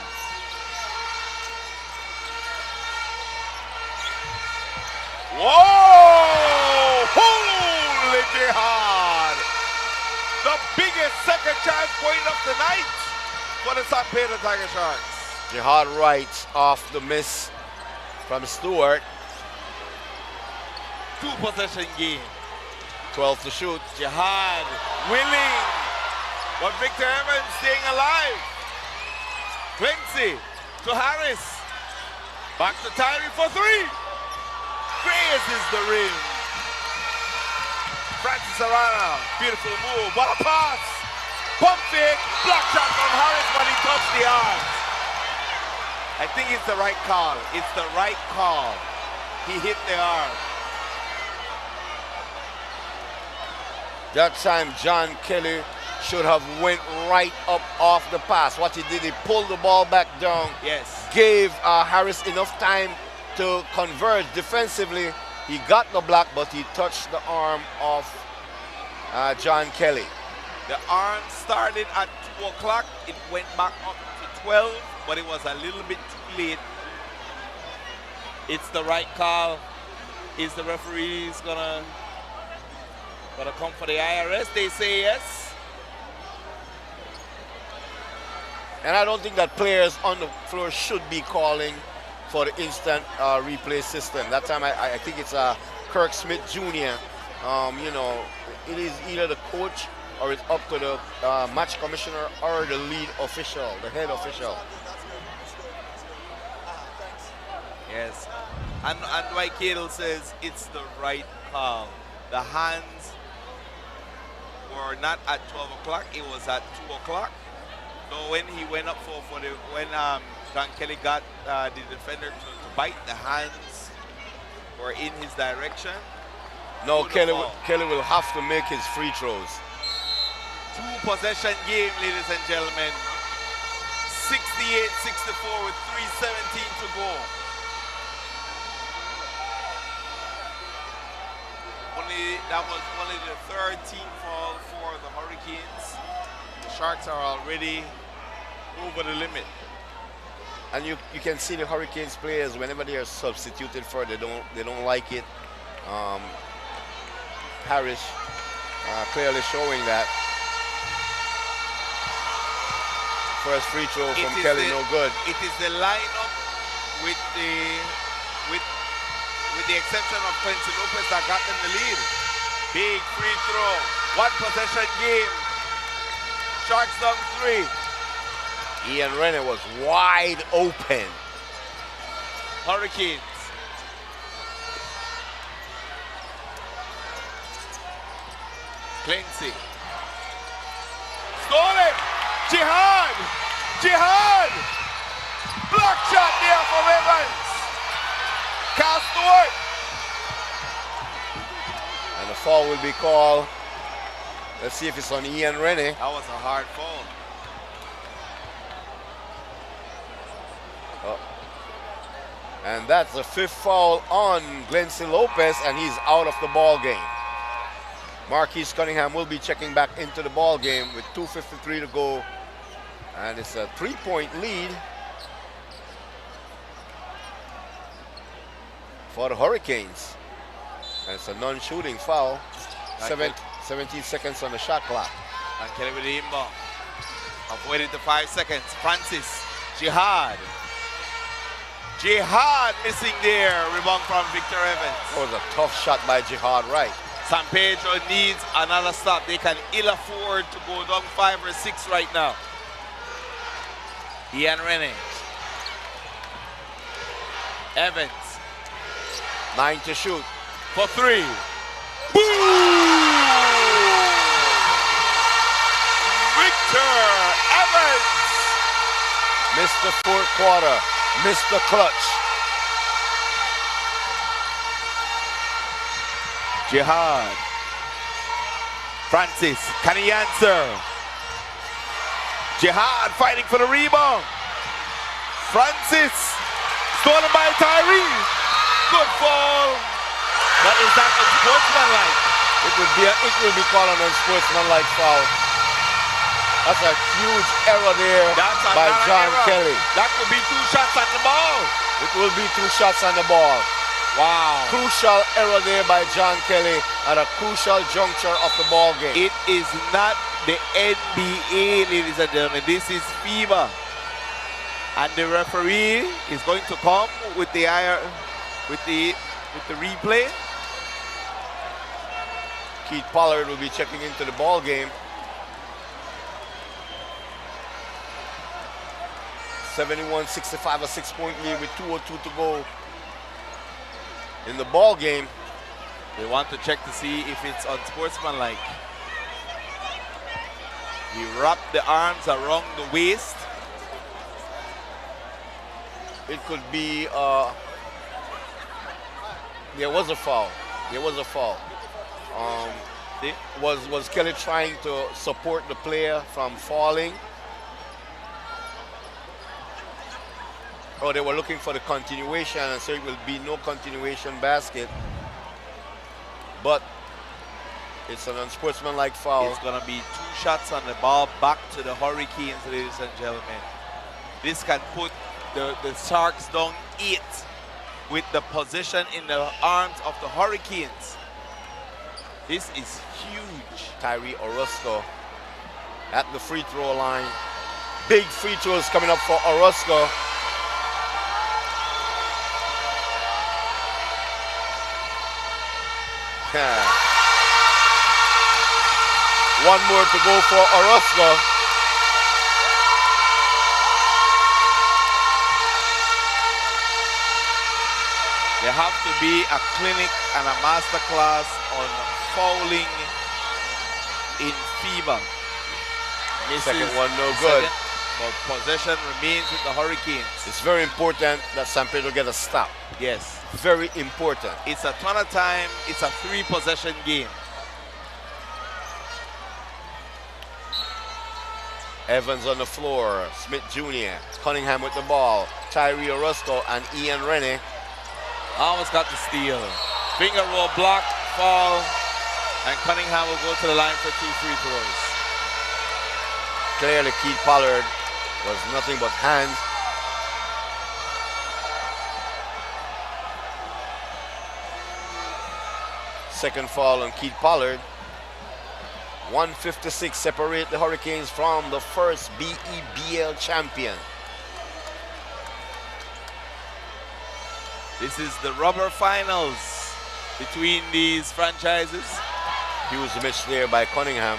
Whoa! Holy Jihad! The biggest second chance point of the night for the San Pedro Tiger Sharks. Jihad Wright off the miss from Stewart. 2-possession game. 12 to shoot. Jihad willing, but Victor Evans staying alive. Clancy to Harris. Back to Tyree for 3. Grazes the rim. Francis Arana, beautiful move. What a pass. Pump fake, block shot from Harris, but he touched the arm. I think it's the right call. It's the right call. He hit the arm. That time John Kelly should have went right up off the pass. What he did, he pulled the ball back down. Yes. Gave Harris enough time to converge defensively. He got the block, but he touched the arm of John Kelly. The arm started at 2 o'clock. It went back up to 12, but it was a little bit too late. It's the right call. Is the referees gonna come for the IRS? They say yes. And I don't think that players on the floor should be calling for the instant replay system. That time I think it's Kirk Smith Jr. You know, it is either the coach or it's up to the match commissioner or the lead official, the head official. Yes. And Dwight Cadle says it's the right call. The hands were not at 12 o'clock, it was at 2 o'clock. So when he went up when John Kelly got the defender to bite, the hands were in his direction. No, Kelly will have to make his free throws. 2-possession game, ladies and gentlemen. 68-64 with 3:17 to go. That was only the third team foul for the Hurricanes. The Sharks are already over the limit. And you can see the Hurricanes players whenever they are substituted for, they don't like it. Harris clearly showing that. First free throw from Kelly, no good. It is the lineup with the exception of Quincy Lopez that got them the lead. Big free throw. 1-possession game. Sharks down 3. Ian Rennie was wide open. Hurricanes. Clancy. Stole it. Jihad. Jihad. Block shot there for Evans. Cal Stewart. And the foul will be called. Let's see if it's on Ian Rennie. That was a hard foul. And that's the 5th foul on Glency Lopez, and he's out of the ball game. Marquise Cunningham will be checking back into the ball game with 2:53 to go. And it's a 3-point lead for the Hurricanes. And it's a non-shooting foul. 17 seconds on the shot clock. And Kelly with the inbound. Avoided the 5 seconds. Francis, Jihad. Jihad missing there. Rebound from Victor Evans. That was a tough shot by Jihad Wright. San Pedro needs another stop. They can ill afford to go down 5 or 6 right now. Ian Rennie. Evans. 9 to shoot. For 3. Boom! Victor Evans! Missed the 4th quarter. Missed the clutch. Jihad. Francis, can he answer? Jihad fighting for the rebound. Francis, stolen by Tyree. Good fall. But is that unsportsmanlike? It will be called an unsportsmanlike foul. That's a huge error there by John Kelly. That could be 2 shots on the ball. It will be 2 shots on the ball. Wow. Crucial error there by John Kelly at a crucial juncture of the ball game. It is not the NBA, ladies and gentlemen. This is FIBA. And the referee is going to come with the replay. Keith Pollard will be checking into the ball game. 71-65, a 6-point lead with 2:02 to go in the ball game. They want to check to see if it's unsportsmanlike. He wrapped the arms around the waist. It could be, there was a foul. There was a foul. Was Kelly trying to support the player from falling? Or they were looking for the continuation, and so it will be no continuation basket. But it's an unsportsmanlike foul. It's going to be 2 shots on the ball back to the Hurricanes, ladies and gentlemen. This can put the Sharks down 8 with the possession in the arms of the Hurricanes. This is huge. Tyree Orozco at the free throw line. Big free throws coming up for Orozco. One more to go for Orozco. There have to be a clinic and a master class on fouling in FIBA. Second one no good. But possession remains with the Hurricanes. It's very important that San Pedro get a stop. Yes. Very important. It's a ton of time. It's a 3-possession game. Evans on the floor. Smith Jr. Cunningham with the ball. Tyree Orozco and Ian Rennie. Almost got the steal. Finger roll block, fall, and Cunningham will go to the line for 2 free throws. Clearly Keith Pollard was nothing but hands. Second foul on Keith Pollard. 156 separate the Hurricanes from the first BEBL champion. This is the rubber finals between these franchises. Huge miss there by Cunningham.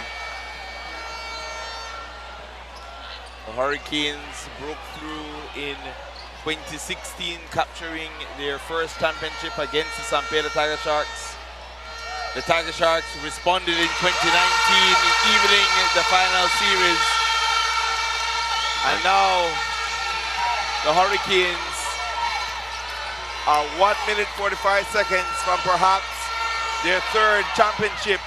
The Hurricanes broke through in 2016, capturing their first championship against the San Pedro Tiger Sharks. The Tiger Sharks responded in 2019, evening the final series. And now the Hurricanes are 1 minute 45 seconds from perhaps their 3rd championship.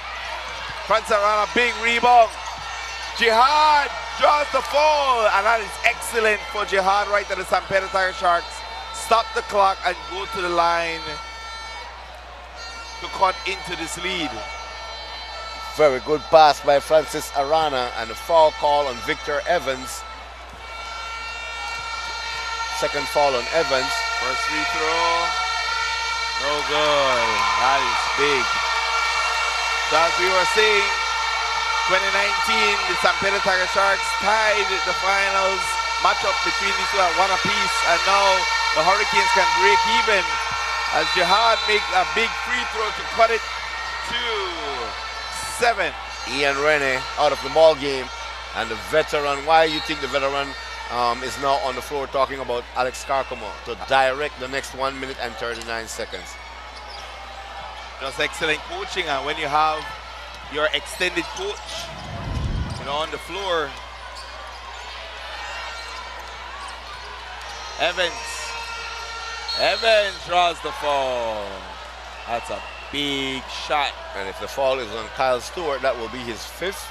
Francis on a big rebound. Jihad draws the fall, and that is excellent for Jihad right at the San Pedro Tiger Sharks stop the clock and go to the line to cut into this lead. Very good pass by Francis Arana and a foul call on Victor Evans. Second foul on Evans. First free throw, no good. That is big. So as we were saying, 2019, the San Pedro Tiger Sharks tied the finals matchup between these two at 1 apiece, and now the Hurricanes can break even as Jihad makes a big free throw to cut it to 7. Ian Rene out of the ball game, and the veteran. Why you think the veteran is now on the floor talking about Alex Carcamo to direct the next 1 minute and 39 seconds? Just excellent coaching, and when you have your extended coach, on the floor. Evans draws the foul. That's a big shot. And if the foul is on Kyle Stewart, that will be his 5th,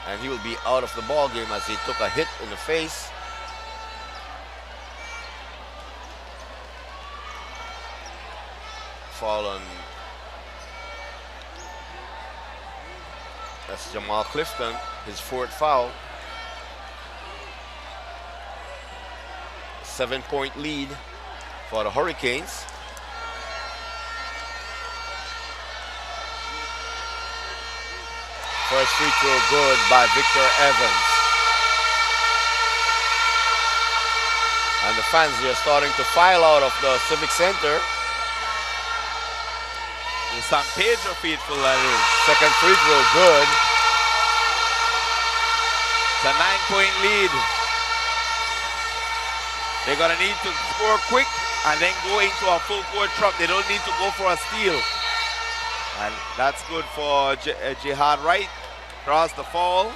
and he will be out of the ball game as he took a hit in the face. Foul on, that's Jamal Clifton, his 4th foul. 7-point lead for the Hurricanes. First free throw good by Victor Evans. And the fans are starting to file out of the Civic Center. The San Pedro faithful, that is. Second free throw good. It's a 9-point lead. They're going to need to score quick and then go into a full court trap. They don't need to go for a steal. And that's good for Jihad Wright. Draws the foul.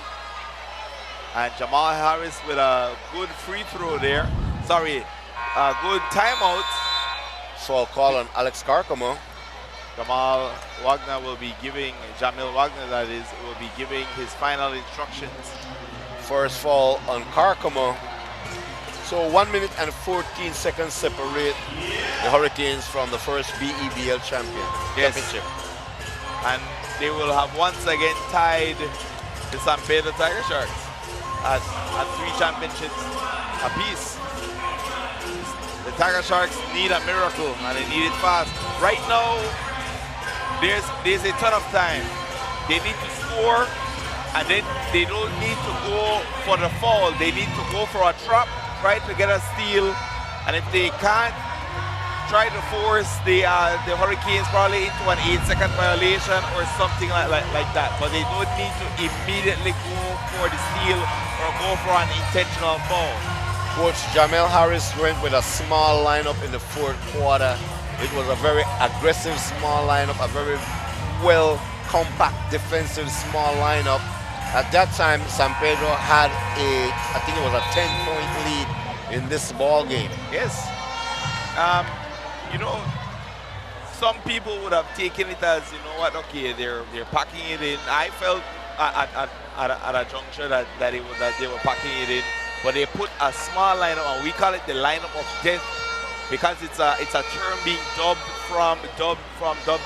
And Jamal Harris with a good free throw there. Sorry, a good timeout. Foul call on Alex Carcamo. Jamil Wagner, that is, will be giving his final instructions. First foul on Carcamo. So 1 minute and 14 seconds separate the Hurricanes from the first BEBL championship. And they will have once again tied the San Pedro Tiger Sharks at 3 championships apiece. The Tiger Sharks need a miracle, and they need it fast. Right now, there's a ton of time. They need to score, and then they don't need to go for the foul. They need to go for a trap, try to get a steal, and if they can't, try to force the Hurricanes probably into an 8-second violation or something like that. But they don't need to immediately go for the steal or go for an intentional foul. Coach Jamel Harris went with a small lineup in the 4th quarter. It was a very aggressive small lineup, a very well compact defensive small lineup. At that time, San Pedro had I think it was a 10-point lead in this ball game. Yes. Some people would have taken it as, okay, they're packing it in. I felt at a juncture that they were packing it in, but they put a small lineup, and we call it the lineup of death because it's a term being dubbed from Dub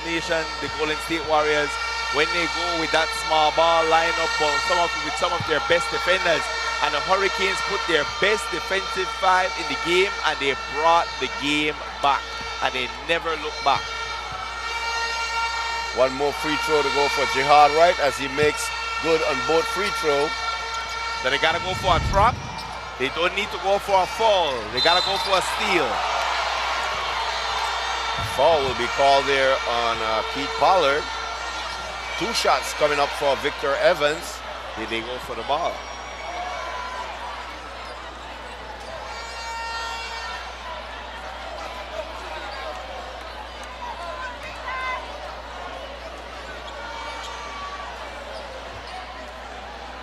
Nation, the Golden State Warriors, when they go with that small ball lineup with some of their best defenders. And the Hurricanes put their best defensive 5 in the game, and they brought the game back, and they never looked back. One more free throw to go for Jihad Wright as he makes good on both free throws. So they got to go for a trap. They don't need to go for a foul. They got to go for a steal. Foul will be called there on Keith Pollard. 2 shots coming up for Victor Evans. Did they go for the ball?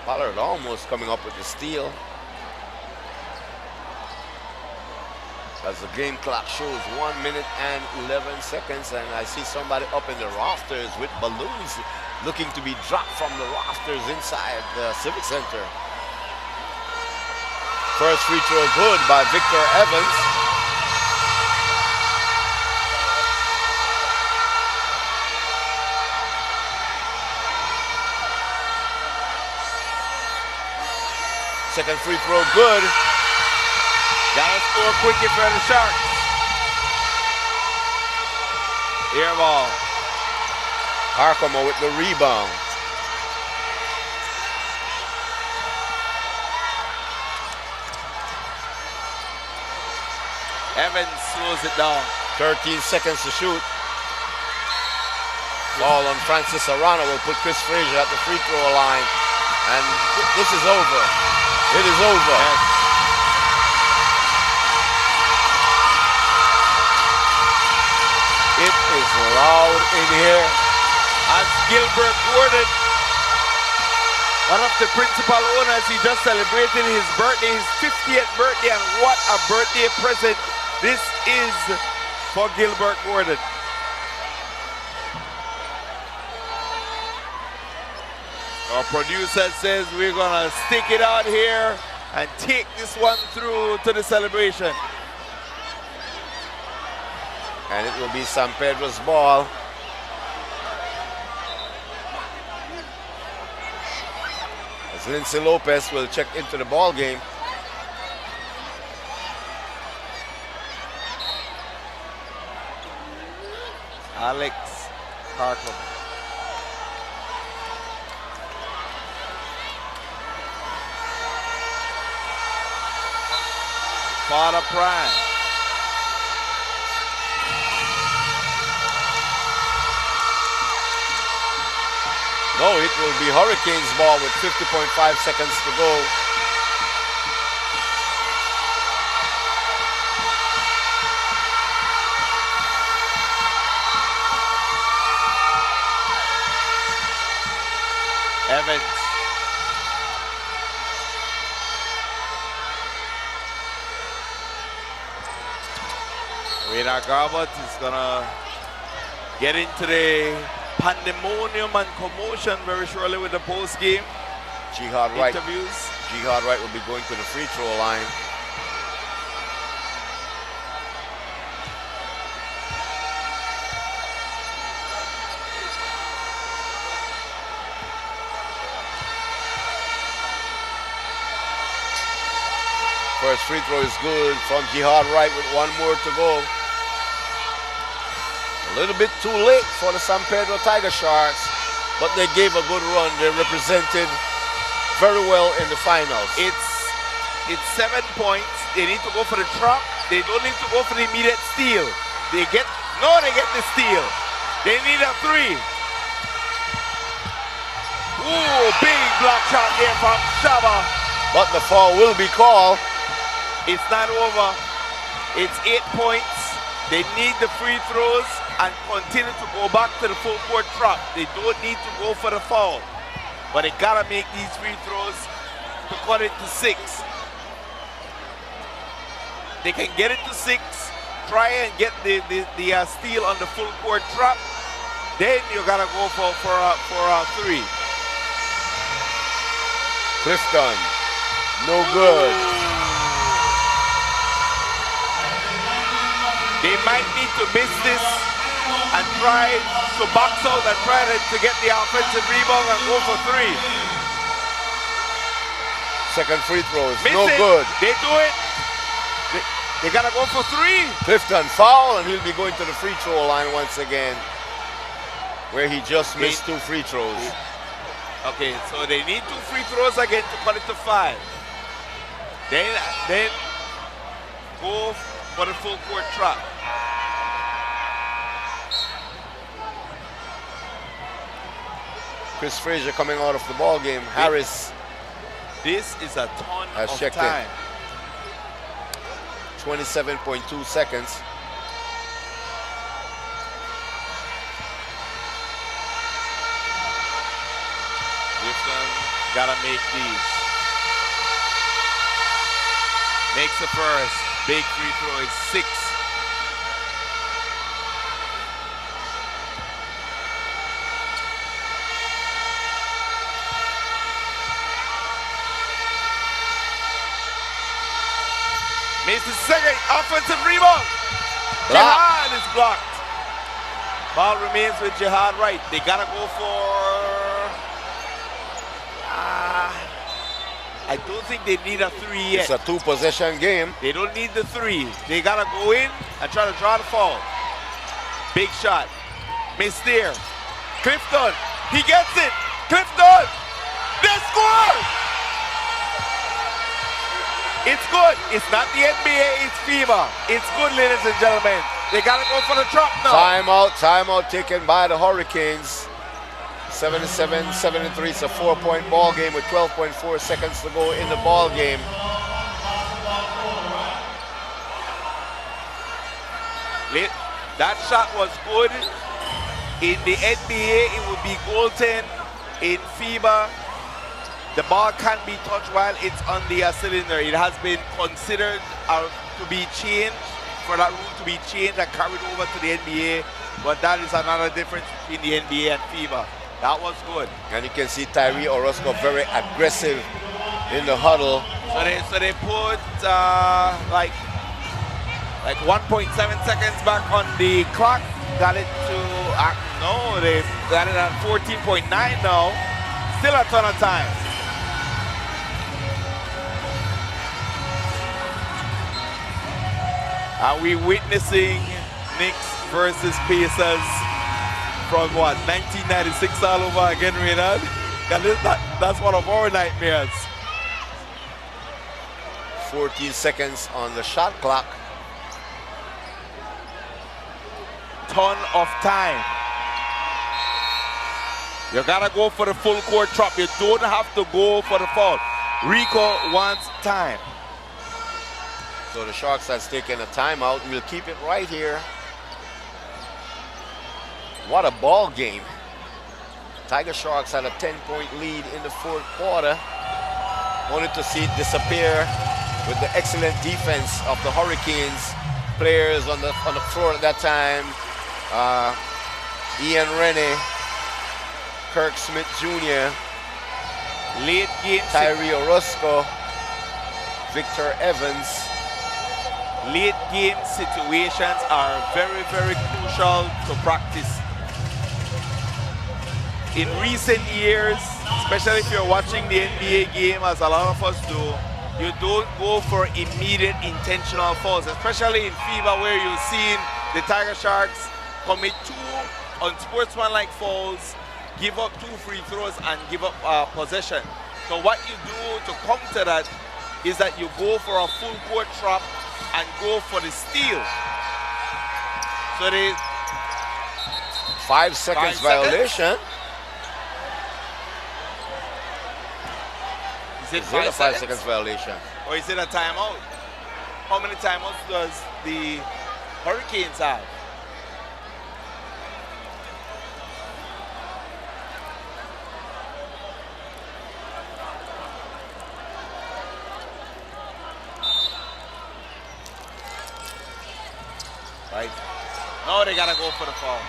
Pollard almost coming up with the steal. As the game clock shows 1 minute and 11 seconds, and I see somebody up in the rafters with balloons looking to be dropped from the rafters inside the Civic Center. First free throw good by Victor Evans. Second free throw, good. Gotta score quickly for the Sharks. Air ball. Harkema with the rebound. Evans slows it down. 13 seconds to shoot. Ball on Francis Arana will put Chris Frazier at the free throw line. And this is over. It is over. Yes. It is loud in here. As Gilbert Gordon, one of the principal owners, he just celebrated his birthday, his 50th birthday, and what a birthday present this is for Gilbert Gordon. Our producer says we're gonna stick it out here and take this one through to the celebration. And it will be San Pedro's ball. As Lindsay Lopez will check into the ball game. Alex Harkman. Father Prime. No, it will be Hurricanes ball with 50.5 seconds to go. Evans. Radar Garbutt is gonna get into the pandemonium and commotion very shortly with the post game Jihad Wright. interviews. Jihad Wright will be going to the free throw line. First free throw is good from Jihad Wright with one more to go. A little bit too late for the San Pedro Tiger Sharks, but they gave a good run. They represented very well in the finals. It's 7 points. They need to go for the trap. They don't need to go for the immediate steal. They get the steal. They need a three. Ooh, big block shot there from Shaba. But the foul will be called. It's not over. It's 8 points. They need the free throws and continue to go back to the full court trap. They don't need to go for the foul. But they gotta make these free throws to cut it to 6. They can get it to 6, try and get the steal on the full court trap. Then you gotta go for a 3. Clifton, no good. They might need to miss this and try to box out and try to get the offensive rebound and go for 3. Second free throw is Miss no it. good. They do it. They gotta go for 3. Clifton foul, and he'll be going to the free throw line once again, where he just missed 2 free throws. Okay, so they need 2 free throws again to cut it to 5. Then go for the full court trap. Chris Frazier coming out of the ball game. Harris This is a ton has of checked time. in. 27.2 seconds. Clifton gotta make these. Makes the first. Big free throw is 6. Makes the second offensive rebound. Jihad is blocked. Ball remains with Jihad Wright. They gotta go for. I I don't think they need a 3 yet. It's a 2-possession game. They don't need the 3. They gotta go in and try to draw the foul. Big shot. Missed there. Clifton. He gets it. Clifton. They score. It's good. It's not the NBA. It's FIBA. It's good, ladies and gentlemen. They gotta go for the drop now. Timeout taken by the Hurricanes. 77-73. It's a 4-point ball game with 12.4 seconds to go in the ball game. That shot was good. In the NBA, it would be goaltend. In FIBA, the ball can't be touched while it's on the cylinder. It has been considered to be changed, for that rule to be changed and carried over to the NBA. But that is another difference between the NBA and FIBA. That was good. And you can see Tyree Orozco very aggressive in the huddle. So they put like 1.7 seconds back on the clock. Got it to, no, they got it at 14.9 now. Still a ton of time. Are we witnessing Knicks versus Pacers from what, 1996 all over again, Reynard? That's one of our nightmares. 14 seconds on the shot clock. Ton of time. You gotta go for the full court drop. You don't have to go for the foul. Rico wants time. So the Sharks has taken a timeout. We'll keep it right here. What a ball game. Tiger Sharks had a 10-point lead in the 4th quarter. Wanted to see it disappear with the excellent defense of the Hurricanes. Players on the floor at that time. Ian Rennie, Kirk Smith Jr., late game Tyree Orozco, Victor Evans. Late game situations are very, very crucial to practice. In recent years, especially if you're watching the NBA game, as a lot of us do, you don't go for immediate intentional fouls, especially in FIBA where you've seen the Tiger Sharks commit 2 unsportsmanlike fouls, give up 2 free throws, and give up possession. So what you do to counter that is that you go for a full court trap and go for the steal. So they 5 seconds violation. Is it a 5 seconds violation? Or is it a timeout? How many timeouts does the Hurricanes have? Right. No, they gotta go for the foul.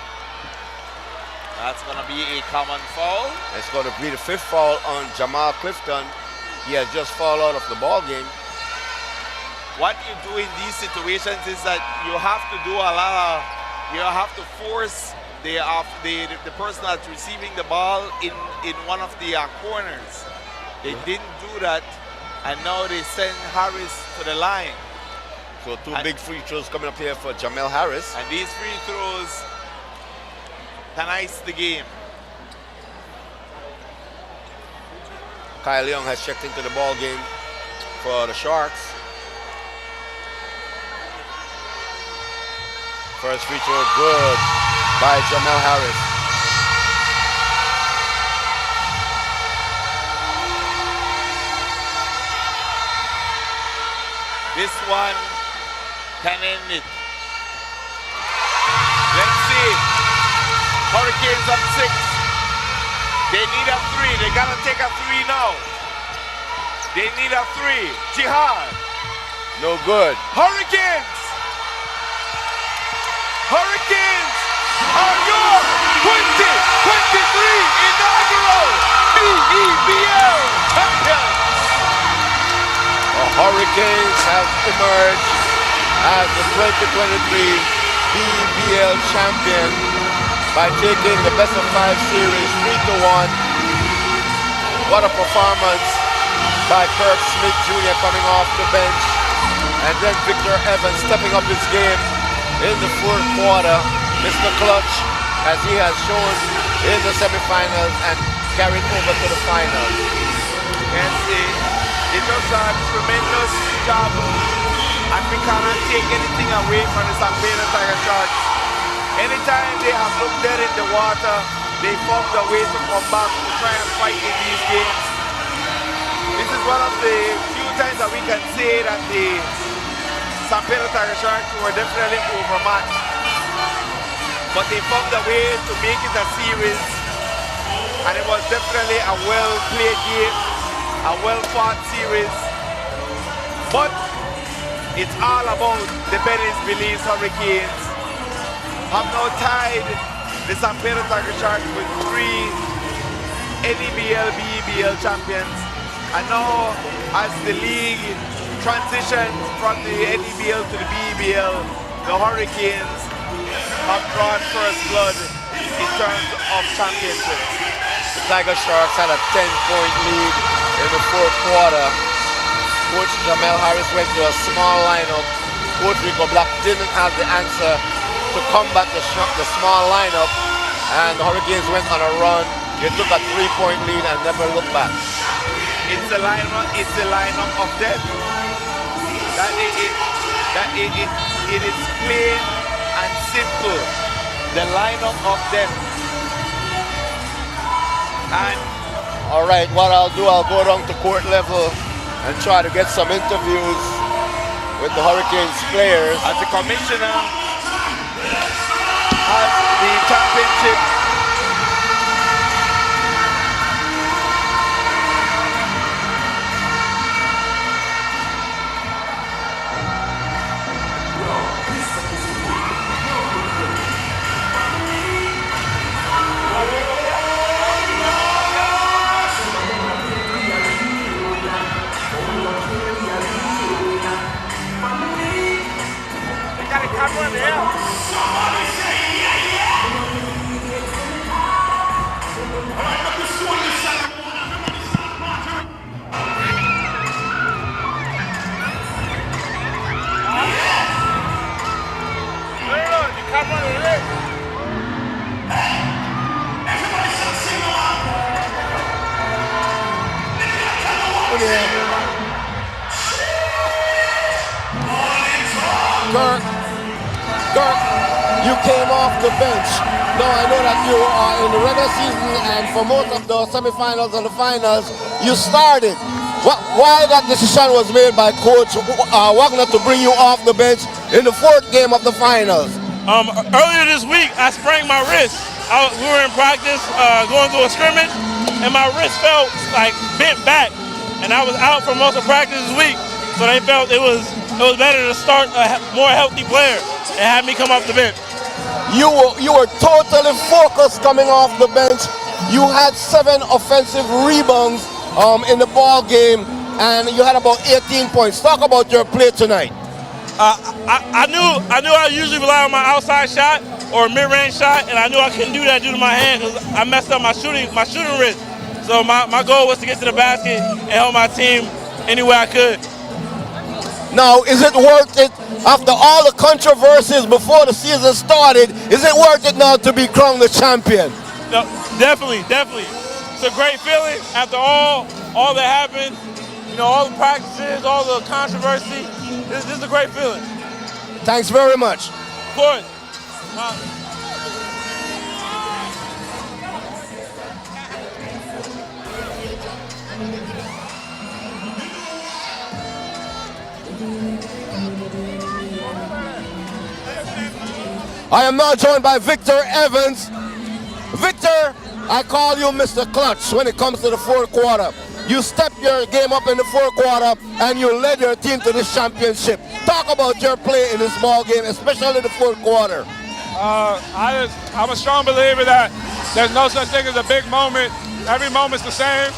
That's gonna be a common foul. It's gonna be the 5th foul on Jamal Clifton. He has just fallen out of the ball game. What you do in these situations is that you have to do a lot of, you have to force the person that's receiving the ball in one of the corners. They didn't do that, and now they send Harris to the line. So 2 big free throws coming up here for Jamel Harris. And these free throws can ice the game. Kyle Young has checked into the ball game for the Sharks. First free throw good by Jamel Harris. This one can end it. Let's see. Hurricanes up 6. They need a 3. They gotta take a 3 now. They need a 3. Jihad. No good. Hurricanes. Hurricanes are your 2023 inaugural BEBL champions. The Hurricanes have emerged as the 2023 BEBL champion by taking the best of 5 series 3-1. What a performance by Kirk Smith Jr. coming off the bench. And then Victor Evans stepping up his game in the fourth quarter. Mr. Clutch, as he has shown in the semifinals and carried over to the finals. Yes, it does a tremendous job, and we cannot take anything away from the San Pedro Tiger Sharks. Anytime they have looked dead in the water, they found a way to come back to try and fight in these games. This is one of the few times that we can say that the San Pedro Tiger Sharks were definitely overmatched. But they found a way to make it a series, and it was definitely a well-played game, a well-fought series. But it's all about the Belize Hurricanes have now tied the San Pedro Tiger Sharks with 3 NEBL, BEBL champions. And now, as the league transitions from the NEBL to the BEBL, the Hurricanes have drawn first blood in terms of championships. The Tiger Sharks had a 10-point lead in the fourth quarter. Coach Jamel Harris went to a small lineup. Coach Rico Black didn't have the answer to combat the small lineup, and the Hurricanes went on a run. They took a 3-point lead and never looked back. It's the lineup of death. It is plain and simple. The lineup of death. And all right, what I'll do, I'll go down to court level and try to get some interviews with the Hurricanes players. As the commissioner has the championship, Kirk, you came off the bench. Now I know that you are in the regular season, and for most of the semifinals and the finals, you started. Why that decision was made by Coach Wagner to bring you off the bench in the fourth game of the finals? Earlier this week, I sprained my wrist. We were in practice going through a scrimmage, and my wrist felt like bent back, and I was out for most of practice this week. So they felt it was better to start a more healthy player and have me come off the bench. You were totally focused coming off the bench. You had 7 offensive rebounds in the ball game, and you had about 18 points. Talk about your play tonight. I knew I usually rely on my outside shot or mid-range shot, and I knew I couldn't do that due to my hand because I messed up my shooting wrist. So my goal was to get to the basket and help my team any way I could. Now, is it worth it, after all the controversies before the season started, is it worth it now to be crowned the champion? No, definitely. It's a great feeling after all that happened, all the practices, all the controversy. This is a great feeling. Thanks very much. Of course. I am now joined by Victor Evans. Victor, I call you Mr. Clutch when it comes to the fourth quarter. You stepped your game up in the fourth quarter and you led your team to this championship. Talk about your play in this ball game, especially the fourth quarter. I'm a strong believer that there's no such thing as a big moment. Every moment's the same.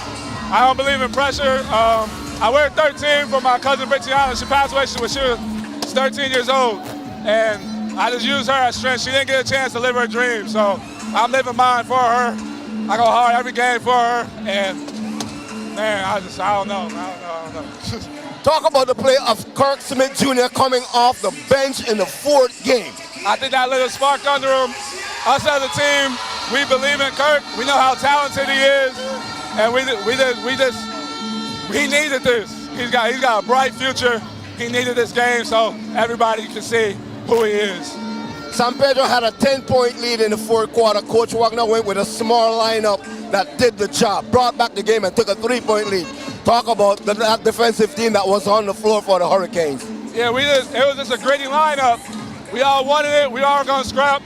I don't believe in pressure. I wear 13 for my cousin Brittany. She passed away. She was 13 years old, and I just used her as strength. She didn't get a chance to live her dream, so I'm living mine for her. I go hard every game for her, and Man, I don't know. I don't know. Talk about the play of Kirk Smith Jr. coming off the bench in the 4th game. I think that lit a spark under him. Us as a team, we believe in Kirk. We know how talented he is, and he needed this. He's got a bright future. He needed this game so everybody can see who he is. San Pedro had a 10-point lead in the 4th quarter. Coach Wagner went with a small lineup that did the job, brought back the game and took a 3-point lead. Talk about that defensive team that was on the floor for the Hurricanes. Yeah, it was just a gritty lineup. We all wanted it. We all going to scrap.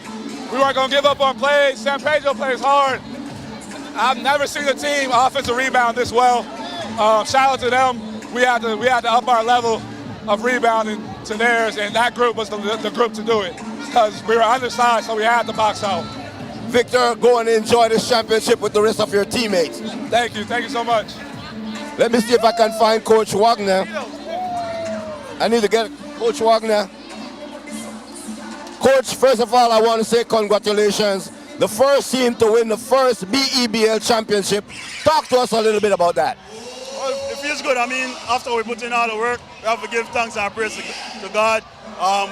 We weren't going to give up on plays. San Pedro plays hard. I've never seen a team offensive rebound this well. Shout out to them. We had to up our level of rebounding to theirs, and that group was the group to do it because we were undersized, so we had to box out. Victor, go and enjoy this championship with the rest of your teammates. Thank you so much. Let me see if I can find Coach Wagner. I need to get Coach Wagner. Coach, first of all, I want to say congratulations. The first team to win the first BEBL championship. Talk to us a little bit about that. Well, it feels good. I mean, after we put in all the work, we have to give thanks and praise to God. The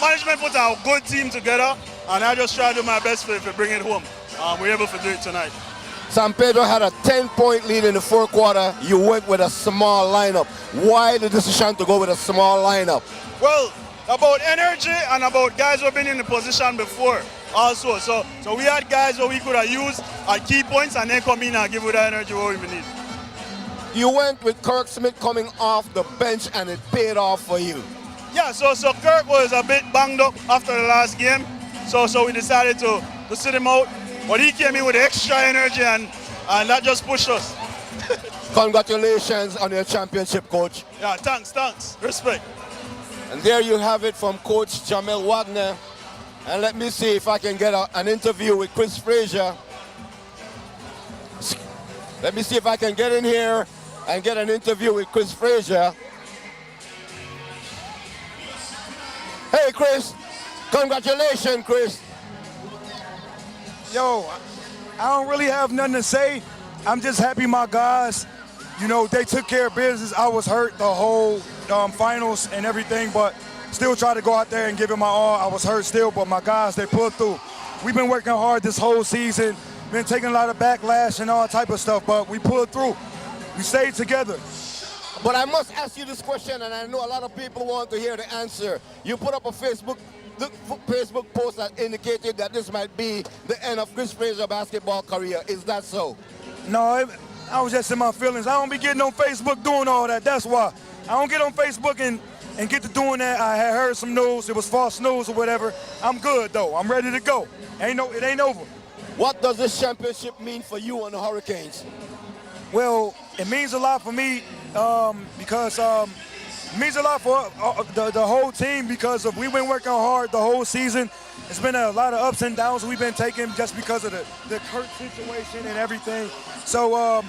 management put a good team together, and I just try to do my best to bring it home. We're able to do it tonight. San Pedro had a 10-point lead in the 4th quarter. You went with a small lineup. Why the decision to go with a small lineup? Well, about energy and about guys who have been in the position before also. So we had guys who we could have used at key points and then come in and give us the energy what we need. You went with Kirk Smith coming off the bench and it paid off for you. Yeah, so Kirk was a bit banged up after the last game. So we decided to sit him out. But he came in with extra energy and that just pushed us. Congratulations on your championship, Coach. Yeah, thanks. Respect. And there you have it from Coach Jamel Wagner. And let me see if I can get an interview with Chris Frazier. Let me see if I can get in here and get an interview with Chris Frazier. Hey, Chris. Congratulations, Chris. Yo, I don't really have nothing to say. I'm just happy my guys, they took care of business. I was hurt the whole finals and everything, but still try to go out there and give it my all. I was hurt still, but my guys, they pulled through. We've been working hard this whole season, been taking a lot of backlash and all type of stuff, but we pulled through. We stayed together. But I must ask you this question, and I know a lot of people want to hear the answer. You put up a Facebook post that indicated that this might be the end of Chris Frazier's basketball career. Is that so? No, I was just in my feelings. I don't be getting on Facebook doing all that. That's why. I don't get on Facebook and get to doing that. I had heard some news. It was false news or whatever. I'm good, though. I'm ready to go. It ain't over. What does this championship mean for you and the Hurricanes? Well, it means a lot for me because it means a lot for the whole team because we've been working hard the whole season. It's been a lot of ups and downs we've been taking just because of the Kirk situation and everything. So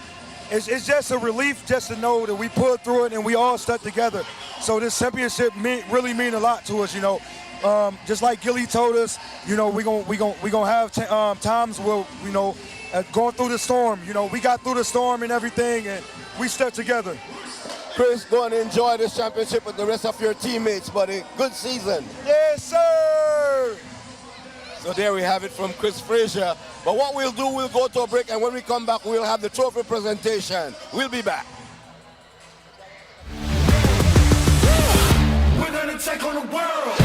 it's just a relief just to know that we pulled through it and we all stuck together. So this championship really mean a lot to us, Just like Gilly told us, we gonna have times where going through the storm. We got through the storm and everything, and we stuck together. Chris, go and enjoy this championship with the rest of your teammates, buddy. Good season. Yes, sir. So there we have it from Chris Frazier. But what we'll do, we'll go to a break, and when we come back, we'll have the trophy presentation. We'll be back. We're gonna take on the world.